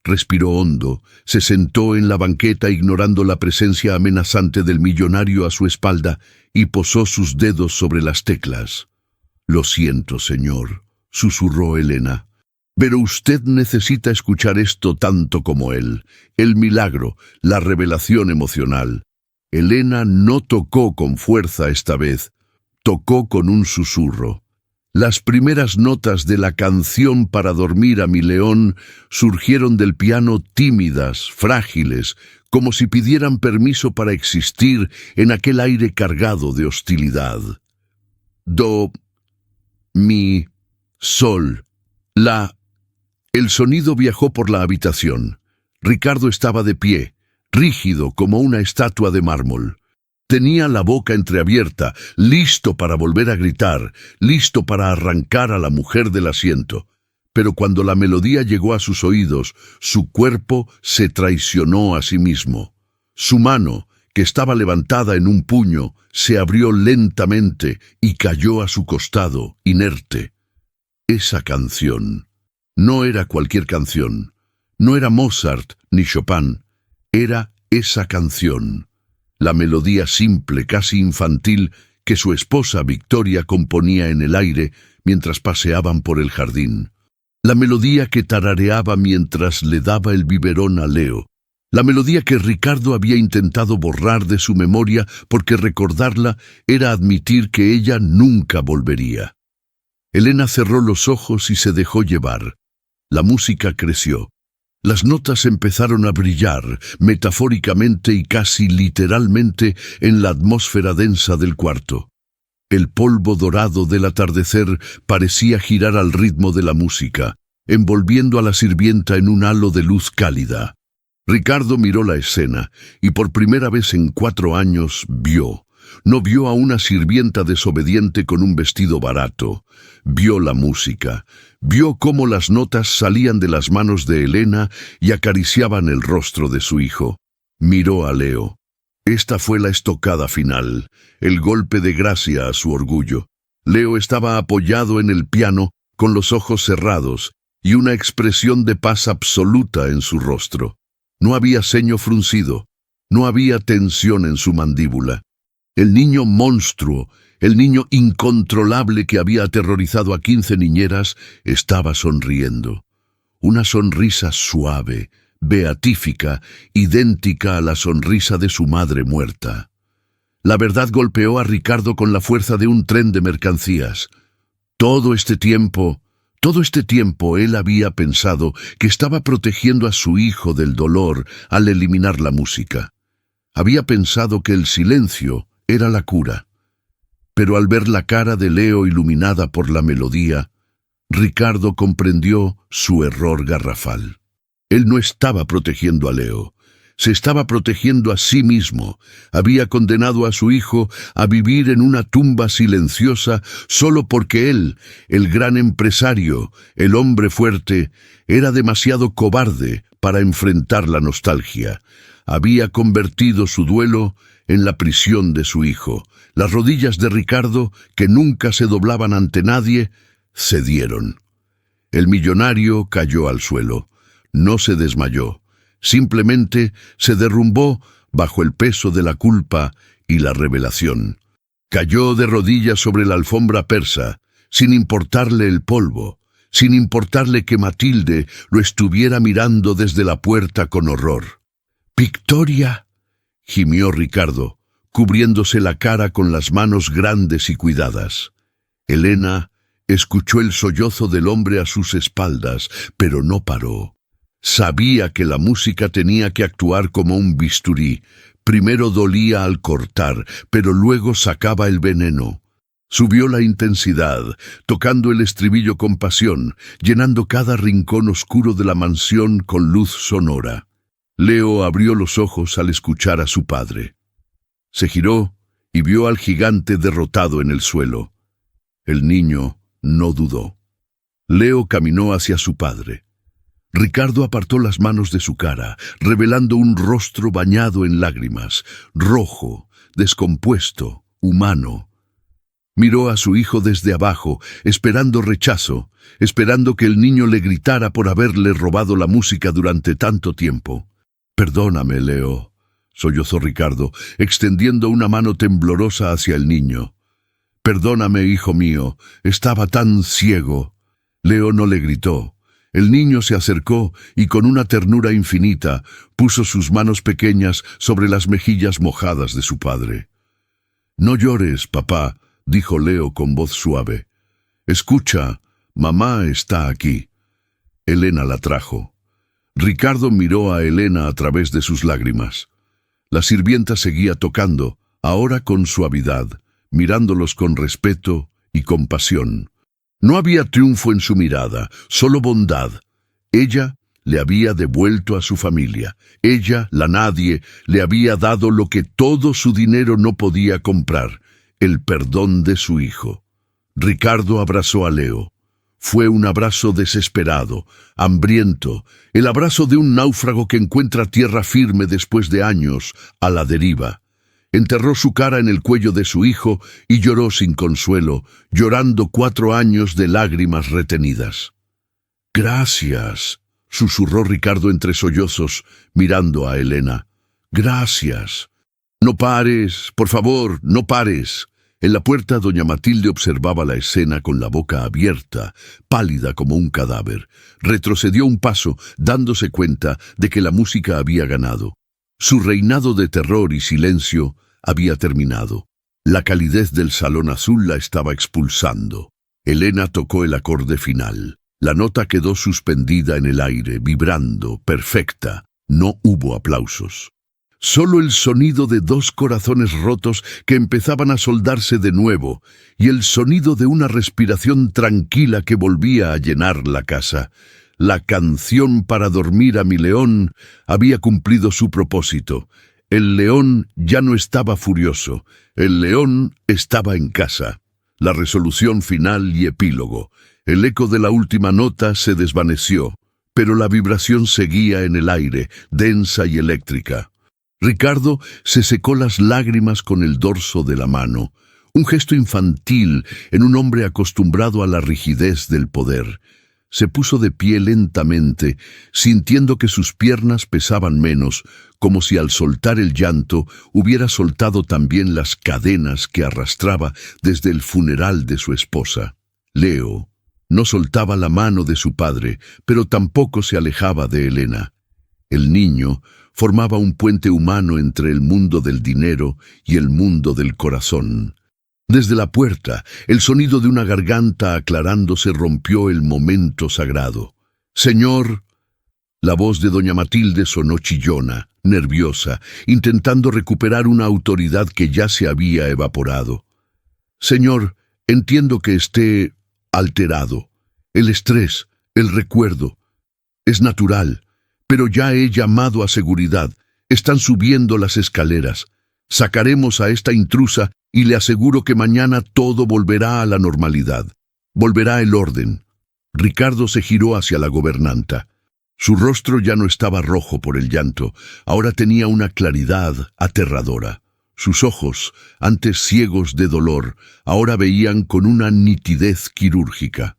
Respiró hondo, se sentó en la banqueta ignorando la presencia amenazante del millonario a su espalda y posó sus dedos sobre las teclas. «Lo siento, señor», susurró Elena. «Pero usted necesita escuchar esto tanto como él. El milagro, la revelación emocional». Elena no tocó con fuerza esta vez, tocó con un susurro. Las primeras notas de la canción para dormir a mi león surgieron del piano tímidas, frágiles, como si pidieran permiso para existir en aquel aire cargado de hostilidad. Do, mi, sol, la. El sonido viajó por la habitación. Ricardo estaba de pie, rígido como una estatua de mármol. Tenía la boca entreabierta, listo para volver a gritar, listo para arrancar a la mujer del asiento. Pero cuando la melodía llegó a sus oídos, su cuerpo se traicionó a sí mismo. Su mano, que estaba levantada en un puño, se abrió lentamente y cayó a su costado, inerte. Esa canción no era cualquier canción, no era Mozart ni Chopin, era esa canción. La melodía simple, casi infantil, que su esposa Victoria componía en el aire mientras paseaban por el jardín. La melodía que tarareaba mientras le daba el biberón a Leo. La melodía que Ricardo había intentado borrar de su memoria porque recordarla era admitir que ella nunca volvería. Elena cerró los ojos y se dejó llevar. La música creció. Las notas empezaron a brillar, metafóricamente y casi literalmente, en la atmósfera densa del cuarto. El polvo dorado del atardecer parecía girar al ritmo de la música, envolviendo a la sirvienta en un halo de luz cálida. Ricardo miró la escena, y por primera vez en 4 años vio. No vio a una sirvienta desobediente con un vestido barato. Vio la música. Vio cómo las notas salían de las manos de Elena y acariciaban el rostro de su hijo. Miró a Leo. Esta fue la estocada final, el golpe de gracia a su orgullo. Leo estaba apoyado en el piano, con los ojos cerrados, y una expresión de paz absoluta en su rostro. No había ceño fruncido, no había tensión en su mandíbula. El niño monstruo, el niño incontrolable que había aterrorizado a 15 niñeras, estaba sonriendo. Una sonrisa suave, beatífica, idéntica a la sonrisa de su madre muerta. La verdad golpeó a Ricardo con la fuerza de un tren de mercancías. Todo este tiempo él había pensado que estaba protegiendo a su hijo del dolor al eliminar la música. Había pensado que el silencio era la cura. Pero al ver la cara de Leo iluminada por la melodía, Ricardo comprendió su error garrafal. Él no estaba protegiendo a Leo, se estaba protegiendo a sí mismo. Había condenado a su hijo a vivir en una tumba silenciosa solo porque él, el gran empresario, el hombre fuerte, era demasiado cobarde para enfrentar la nostalgia. Había convertido su duelo en la prisión de su hijo. Las rodillas de Ricardo, que nunca se doblaban ante nadie, cedieron. El millonario cayó al suelo. No se desmayó. Simplemente se derrumbó bajo el peso de la culpa y la revelación. Cayó de rodillas sobre la alfombra persa, sin importarle el polvo, sin importarle que Matilde lo estuviera mirando desde la puerta con horror. «¡Victoria!», gimió Ricardo, cubriéndose la cara con las manos grandes y cuidadas. Elena escuchó el sollozo del hombre a sus espaldas, pero no paró. Sabía que la música tenía que actuar como un bisturí. Primero dolía al cortar, pero luego sacaba el veneno. Subió la intensidad, tocando el estribillo con pasión, llenando cada rincón oscuro de la mansión con luz sonora. Leo abrió los ojos al escuchar a su padre. Se giró y vio al gigante derrotado en el suelo. El niño no dudó. Leo caminó hacia su padre. Ricardo apartó las manos de su cara, revelando un rostro bañado en lágrimas, rojo, descompuesto, humano. Miró a su hijo desde abajo, esperando rechazo, esperando que el niño le gritara por haberle robado la música durante tanto tiempo. «Perdóname, Leo», sollozó Ricardo, extendiendo una mano temblorosa hacia el niño. «Perdóname, hijo mío, estaba tan ciego». Leo no le gritó. El niño se acercó y con una ternura infinita puso sus manos pequeñas sobre las mejillas mojadas de su padre. «No llores, papá», dijo Leo con voz suave. «Escucha, mamá está aquí». Elena la trajo. Ricardo miró a Elena a través de sus lágrimas. La sirvienta seguía tocando, ahora con suavidad, mirándolos con respeto y compasión. No había triunfo en su mirada, solo bondad. Ella le había devuelto a su familia. Ella, la nadie, le había dado lo que todo su dinero no podía comprar, el perdón de su hijo. Ricardo abrazó a Leo. Fue un abrazo desesperado, hambriento, el abrazo de un náufrago que encuentra tierra firme después de años a la deriva. Enterró su cara en el cuello de su hijo y lloró sin consuelo, llorando 4 años de lágrimas retenidas. «Gracias», susurró Ricardo entre sollozos, mirando a Elena. «Gracias. No pares, por favor, no pares». En la puerta doña Matilde observaba la escena con la boca abierta, pálida como un cadáver. Retrocedió un paso, dándose cuenta de que la música había ganado. Su reinado de terror y silencio había terminado. La calidez del salón azul la estaba expulsando. Elena tocó el acorde final. La nota quedó suspendida en el aire, vibrando, perfecta. No hubo aplausos. Solo el sonido de 2 corazones rotos que empezaban a soldarse de nuevo y el sonido de una respiración tranquila que volvía a llenar la casa. La canción para dormir a mi león había cumplido su propósito. El león ya no estaba furioso, el león estaba en casa. La resolución final y epílogo. El eco de la última nota se desvaneció, pero la vibración seguía en el aire, densa y eléctrica. Ricardo se secó las lágrimas con el dorso de la mano, un gesto infantil en un hombre acostumbrado a la rigidez del poder. Se puso de pie lentamente, sintiendo que sus piernas pesaban menos, como si al soltar el llanto hubiera soltado también las cadenas que arrastraba desde el funeral de su esposa. Leo no soltaba la mano de su padre, pero tampoco se alejaba de Elena. El niño formaba un puente humano entre el mundo del dinero y el mundo del corazón. Desde la puerta, el sonido de una garganta aclarándose rompió el momento sagrado. «Señor». La voz de doña Matilde sonó chillona, nerviosa, intentando recuperar una autoridad que ya se había evaporado. «Señor, entiendo que esté alterado. El estrés, el recuerdo. Es natural, pero ya he llamado a seguridad. Están subiendo las escaleras. Sacaremos a esta intrusa y le aseguro que mañana todo volverá a la normalidad. Volverá el orden. Ricardo se giró hacia la gobernanta. Su rostro ya no estaba rojo por el llanto, ahora tenía una claridad aterradora. Sus ojos, antes ciegos de dolor, ahora veían con una nitidez quirúrgica.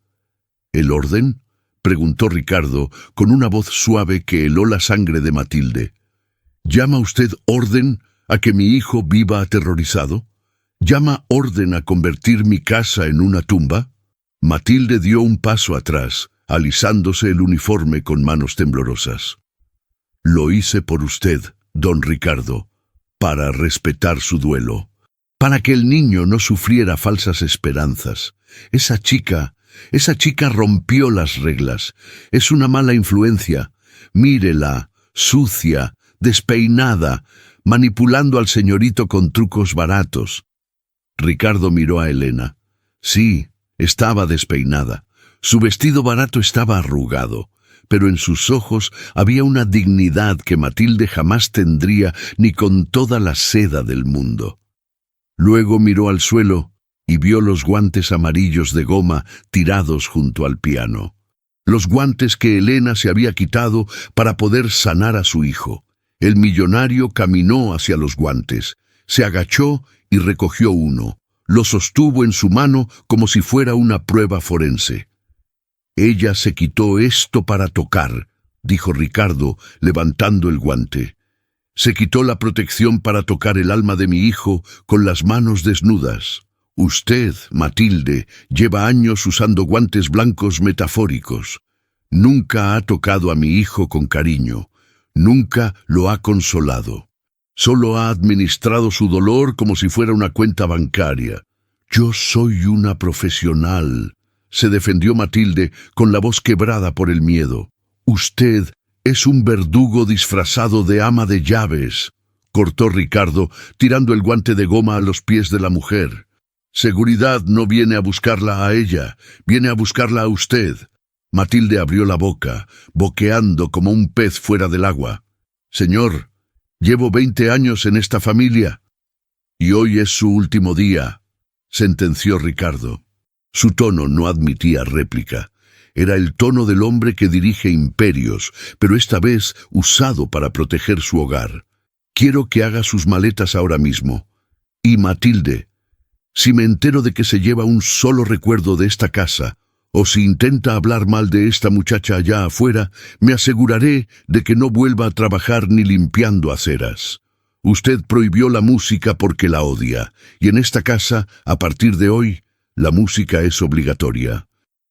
¿El orden?, preguntó Ricardo con una voz suave que heló la sangre de Matilde. ¿Llama usted orden a que mi hijo viva aterrorizado? ¿Llama orden a convertir mi casa en una tumba? Matilde dio un paso atrás, alisándose el uniforme con manos temblorosas. Lo hice por usted, don Ricardo, para respetar su duelo, para que el niño no sufriera falsas esperanzas. Esa chica rompió las reglas. Es una mala influencia. Mírela, sucia, despeinada, manipulando al señorito con trucos baratos. Ricardo miró a Elena. Sí, estaba despeinada. Su vestido barato estaba arrugado, pero en sus ojos había una dignidad que Matilde jamás tendría ni con toda la seda del mundo. Luego miró al suelo y vio los guantes amarillos de goma tirados junto al piano. Los guantes que Elena se había quitado para poder sanar a su hijo. El millonario caminó hacia los guantes, se agachó y recogió uno. Lo sostuvo en su mano como si fuera una prueba forense. Ella se quitó esto para tocar, dijo Ricardo, levantando el guante. Se quitó la protección para tocar el alma de mi hijo con las manos desnudas. Usted, Matilde, lleva años usando guantes blancos metafóricos. Nunca ha tocado a mi hijo con cariño. Nunca lo ha consolado. Solo ha administrado su dolor como si fuera una cuenta bancaria. Yo soy una profesional, se defendió Matilde con la voz quebrada por el miedo. Usted es un verdugo disfrazado de ama de llaves, cortó Ricardo, tirando el guante de goma a los pies de la mujer. Seguridad no viene a buscarla a ella, viene a buscarla a usted. Matilde abrió la boca, boqueando como un pez fuera del agua. Señor, llevo 20 años en esta familia, y hoy es su último día, sentenció Ricardo. Su tono no admitía réplica. Era el tono del hombre que dirige imperios, pero esta vez usado para proteger su hogar. Quiero que haga sus maletas ahora mismo. Y Matilde, si me entero de que se lleva un solo recuerdo de esta casa, o si intenta hablar mal de esta muchacha allá afuera, me aseguraré de que no vuelva a trabajar ni limpiando aceras. Usted prohibió la música porque la odia, y en esta casa, a partir de hoy, la música es obligatoria.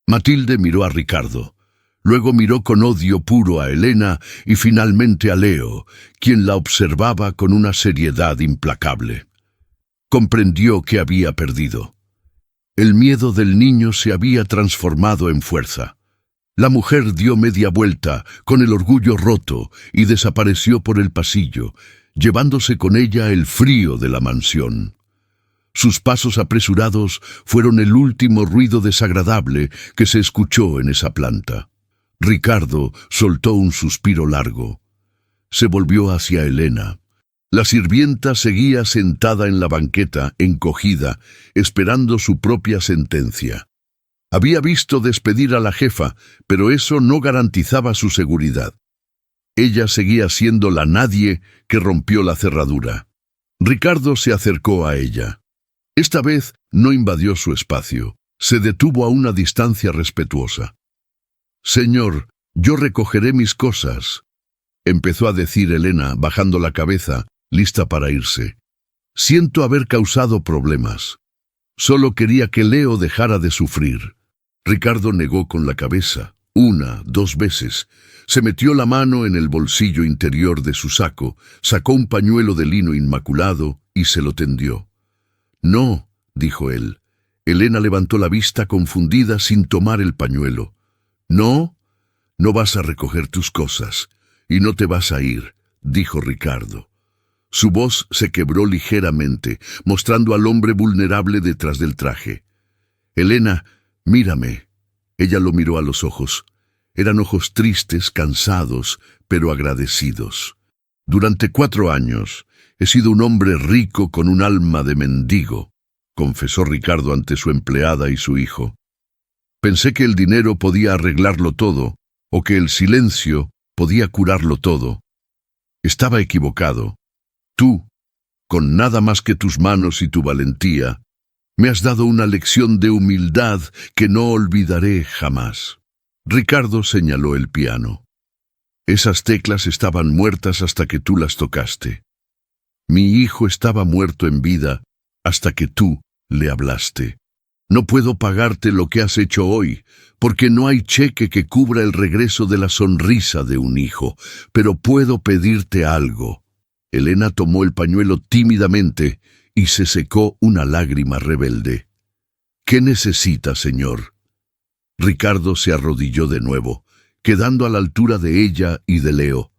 Matilde miró a Ricardo, luego miró con odio puro a Elena y finalmente a Leo, quien la observaba con una seriedad implacable. Comprendió que había perdido. El miedo del niño se había transformado en fuerza. La mujer dio media vuelta, con el orgullo roto, y desapareció por el pasillo, llevándose con ella el frío de la mansión. Sus pasos apresurados fueron el último ruido desagradable que se escuchó en esa planta. Ricardo soltó un suspiro largo. Se volvió hacia Elena. La sirvienta seguía sentada en la banqueta, encogida, esperando su propia sentencia. Había visto despedir a la jefa, pero eso no garantizaba su seguridad. Ella seguía siendo la nadie que rompió la cerradura. Ricardo se acercó a ella. Esta vez no invadió su espacio. Se detuvo a una distancia respetuosa. «Señor, yo recogeré mis cosas», empezó a decir Elena, bajando la cabeza, lista para irse. «Siento haber causado problemas. Solo quería que Leo dejara de sufrir». Ricardo negó con la cabeza, 1, 2 veces. Se metió la mano en el bolsillo interior de su saco, sacó un pañuelo de lino inmaculado y se lo tendió. «No», dijo él. Elena levantó la vista confundida sin tomar el pañuelo. «¿No? No vas a recoger tus cosas y no te vas a ir», dijo Ricardo. Su voz se quebró ligeramente, mostrando al hombre vulnerable detrás del traje. «Elena, mírame. Ella lo miró a los ojos. Eran ojos tristes, cansados, pero agradecidos. «Durante 4 años he sido un hombre rico con un alma de mendigo», confesó Ricardo ante su empleada y su hijo. «Pensé que el dinero podía arreglarlo todo, o que el silencio podía curarlo todo. Estaba equivocado. Tú, con nada más que tus manos y tu valentía, me has dado una lección de humildad que no olvidaré jamás». Ricardo señaló el piano. «Esas teclas estaban muertas hasta que tú las tocaste. Mi hijo estaba muerto en vida hasta que tú le hablaste. No puedo pagarte lo que has hecho hoy, porque no hay cheque que cubra el regreso de la sonrisa de un hijo, pero puedo pedirte algo». Elena tomó el pañuelo tímidamente y se secó una lágrima rebelde. «¿Qué necesita, señor?». Ricardo se arrodilló de nuevo, quedando a la altura de ella y de Leo.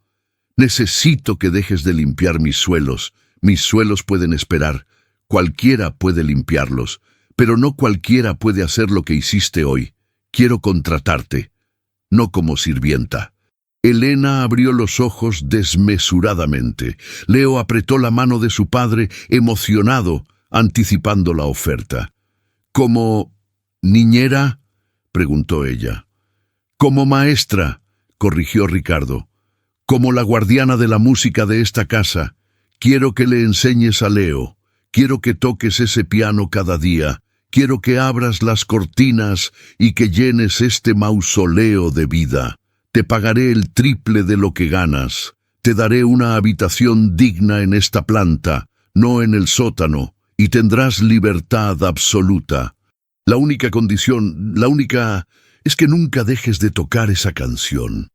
«Necesito que dejes de limpiar mis suelos. Mis suelos pueden esperar. Cualquiera puede limpiarlos, pero no cualquiera puede hacer lo que hiciste hoy. Quiero contratarte, no como sirvienta». Elena abrió los ojos desmesuradamente. Leo apretó la mano de su padre, emocionado, anticipando la oferta. «¿Como niñera?», preguntó ella. «Como maestra», corrigió Ricardo. «Como la guardiana de la música de esta casa. Quiero que le enseñes a Leo. Quiero que toques ese piano cada día. Quiero que abras las cortinas y que llenes este mausoleo de vida. Te pagaré el triple de lo que ganas. Te daré una habitación digna en esta planta, no en el sótano, y tendrás libertad absoluta. La única condición, es que nunca dejes de tocar esa canción».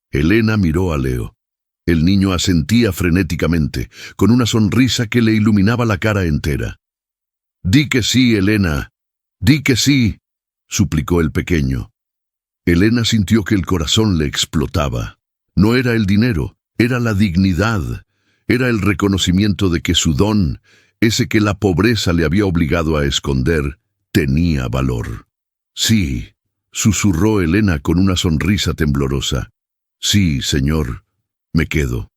Elena miró a Leo. El niño asentía frenéticamente, con una sonrisa que le iluminaba la cara entera. «Di que sí, Elena. Di que sí», suplicó el pequeño. Elena sintió que el corazón le explotaba. No era el dinero, era la dignidad, era el reconocimiento de que su don, ese que la pobreza le había obligado a esconder, tenía valor. «Sí», susurró Elena con una sonrisa temblorosa. «Sí, señor, me quedo».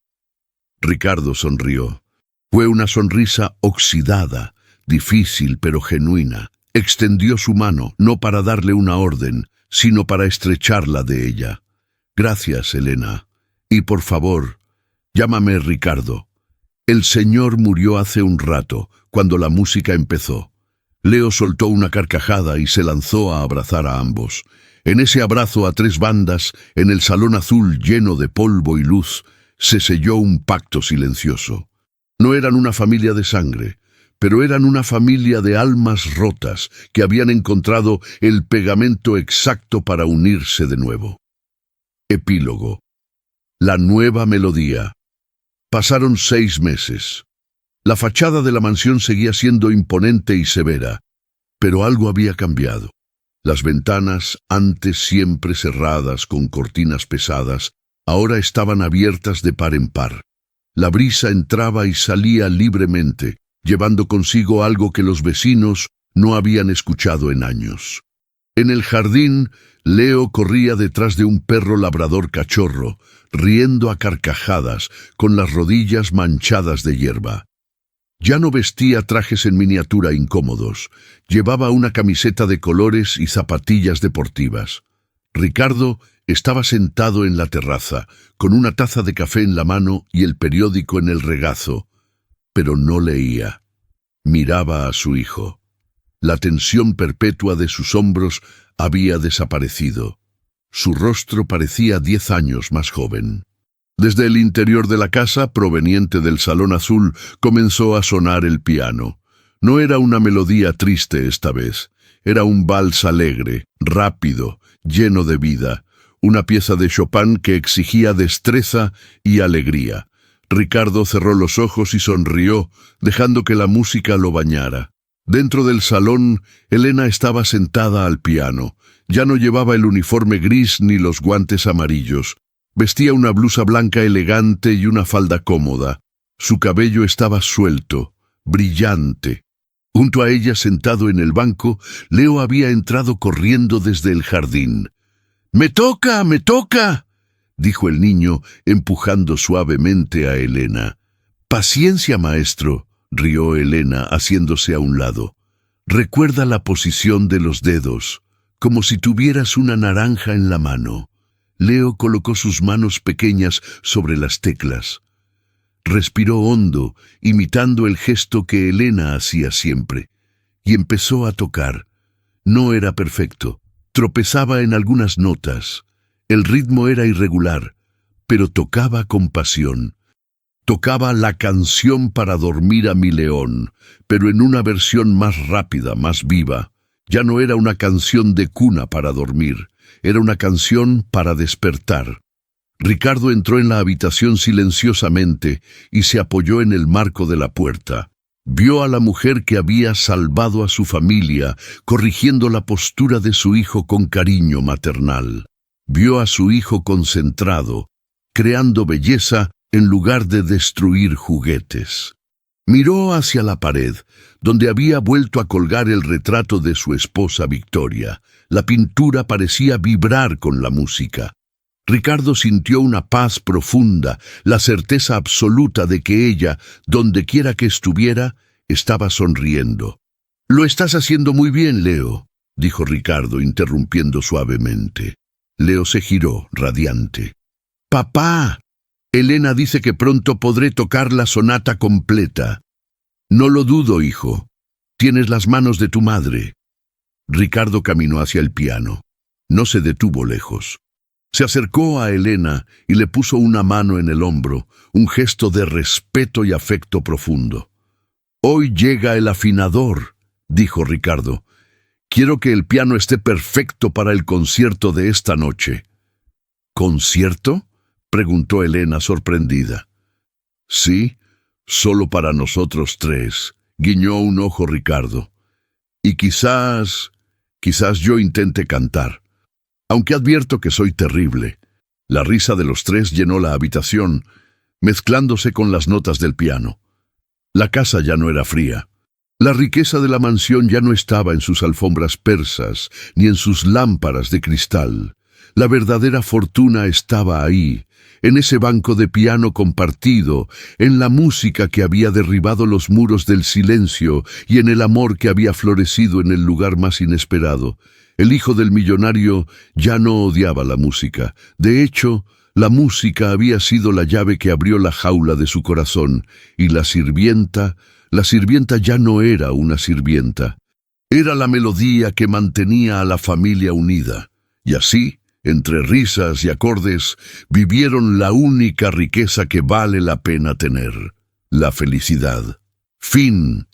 Ricardo sonrió. Fue una sonrisa oxidada, difícil pero genuina. Extendió su mano, no para darle una orden, sino para estrecharla de ella. «Gracias, Elena. Y por favor, llámame Ricardo». El señor murió hace un rato, cuando la música empezó. Leo soltó una carcajada y se lanzó a abrazar a ambos. En ese abrazo a 3 bandas, en el salón azul lleno de polvo y luz, se selló un pacto silencioso. No eran una familia de sangre, pero eran una familia de almas rotas que habían encontrado el pegamento exacto para unirse de nuevo. Epílogo. La nueva melodía. Pasaron 6 meses. La fachada de la mansión seguía siendo imponente y severa, pero algo había cambiado. Las ventanas, antes siempre cerradas con cortinas pesadas, ahora estaban abiertas de par en par. La brisa entraba y salía libremente, llevando consigo algo que los vecinos no habían escuchado en años. En el jardín, Leo corría detrás de un perro labrador cachorro, riendo a carcajadas, con las rodillas manchadas de hierba. Ya no vestía trajes en miniatura incómodos, llevaba una camiseta de colores y zapatillas deportivas. Ricardo estaba sentado en la terraza, con una taza de café en la mano y el periódico en el regazo, pero no leía. Miraba a su hijo. La tensión perpetua de sus hombros había desaparecido. Su rostro parecía 10 años más joven. Desde el interior de la casa, proveniente del salón azul, comenzó a sonar el piano. No era una melodía triste esta vez. Era un vals alegre, rápido, lleno de vida. Una pieza de Chopin que exigía destreza y alegría. Ricardo cerró los ojos y sonrió, dejando que la música lo bañara. Dentro del salón, Elena estaba sentada al piano. Ya no llevaba el uniforme gris ni los guantes amarillos. Vestía una blusa blanca elegante y una falda cómoda. Su cabello estaba suelto, brillante. Junto a ella, sentado en el banco, Leo había entrado corriendo desde el jardín. ¡Me toca! ¡Me toca!, dijo el niño, empujando suavemente a Elena. «Paciencia, maestro», rió Elena, haciéndose a un lado. «Recuerda la posición de los dedos, como si tuvieras una naranja en la mano». Leo colocó sus manos pequeñas sobre las teclas. Respiró hondo, imitando el gesto que Elena hacía siempre, y empezó a tocar. No era perfecto, tropezaba en algunas notas. El ritmo era irregular, pero tocaba con pasión. Tocaba la canción para dormir a mi león, pero en una versión más rápida, más viva. Ya no era una canción de cuna para dormir, era una canción para despertar. Ricardo entró en la habitación silenciosamente y se apoyó en el marco de la puerta. Vio a la mujer que había salvado a su familia, corrigiendo la postura de su hijo con cariño maternal. Vio a su hijo concentrado, creando belleza en lugar de destruir juguetes. Miró hacia la pared, donde había vuelto a colgar el retrato de su esposa Victoria. La pintura parecía vibrar con la música. Ricardo sintió una paz profunda, la certeza absoluta de que ella, dondequiera que estuviera, estaba sonriendo. «Lo estás haciendo muy bien, Leo», dijo Ricardo, interrumpiendo suavemente. Leo se giró, radiante. «Papá, Elena dice que pronto podré tocar la sonata completa». «No lo dudo, hijo. Tienes las manos de tu madre». Ricardo caminó hacia el piano. No se detuvo lejos. Se acercó a Elena y le puso una mano en el hombro, un gesto de respeto y afecto profundo. «Hoy llega el afinador», dijo Ricardo. «Quiero que el piano esté perfecto para el concierto de esta noche». «¿Concierto?», preguntó Elena sorprendida. «Sí, solo para nosotros tres», guiñó un ojo Ricardo. «Y quizás yo intente cantar. Aunque advierto que soy terrible». La risa de los tres llenó la habitación, mezclándose con las notas del piano. La casa ya no era fría. La riqueza de la mansión ya no estaba en sus alfombras persas, ni en sus lámparas de cristal. La verdadera fortuna estaba ahí, en ese banco de piano compartido, en la música que había derribado los muros del silencio y en el amor que había florecido en el lugar más inesperado. El hijo del millonario ya no odiaba la música. De hecho, la música había sido la llave que abrió la jaula de su corazón, y la sirvienta ya no era una sirvienta. Era la melodía que mantenía a la familia unida. Y así, entre risas y acordes, vivieron la única riqueza que vale la pena tener: la felicidad. Fin.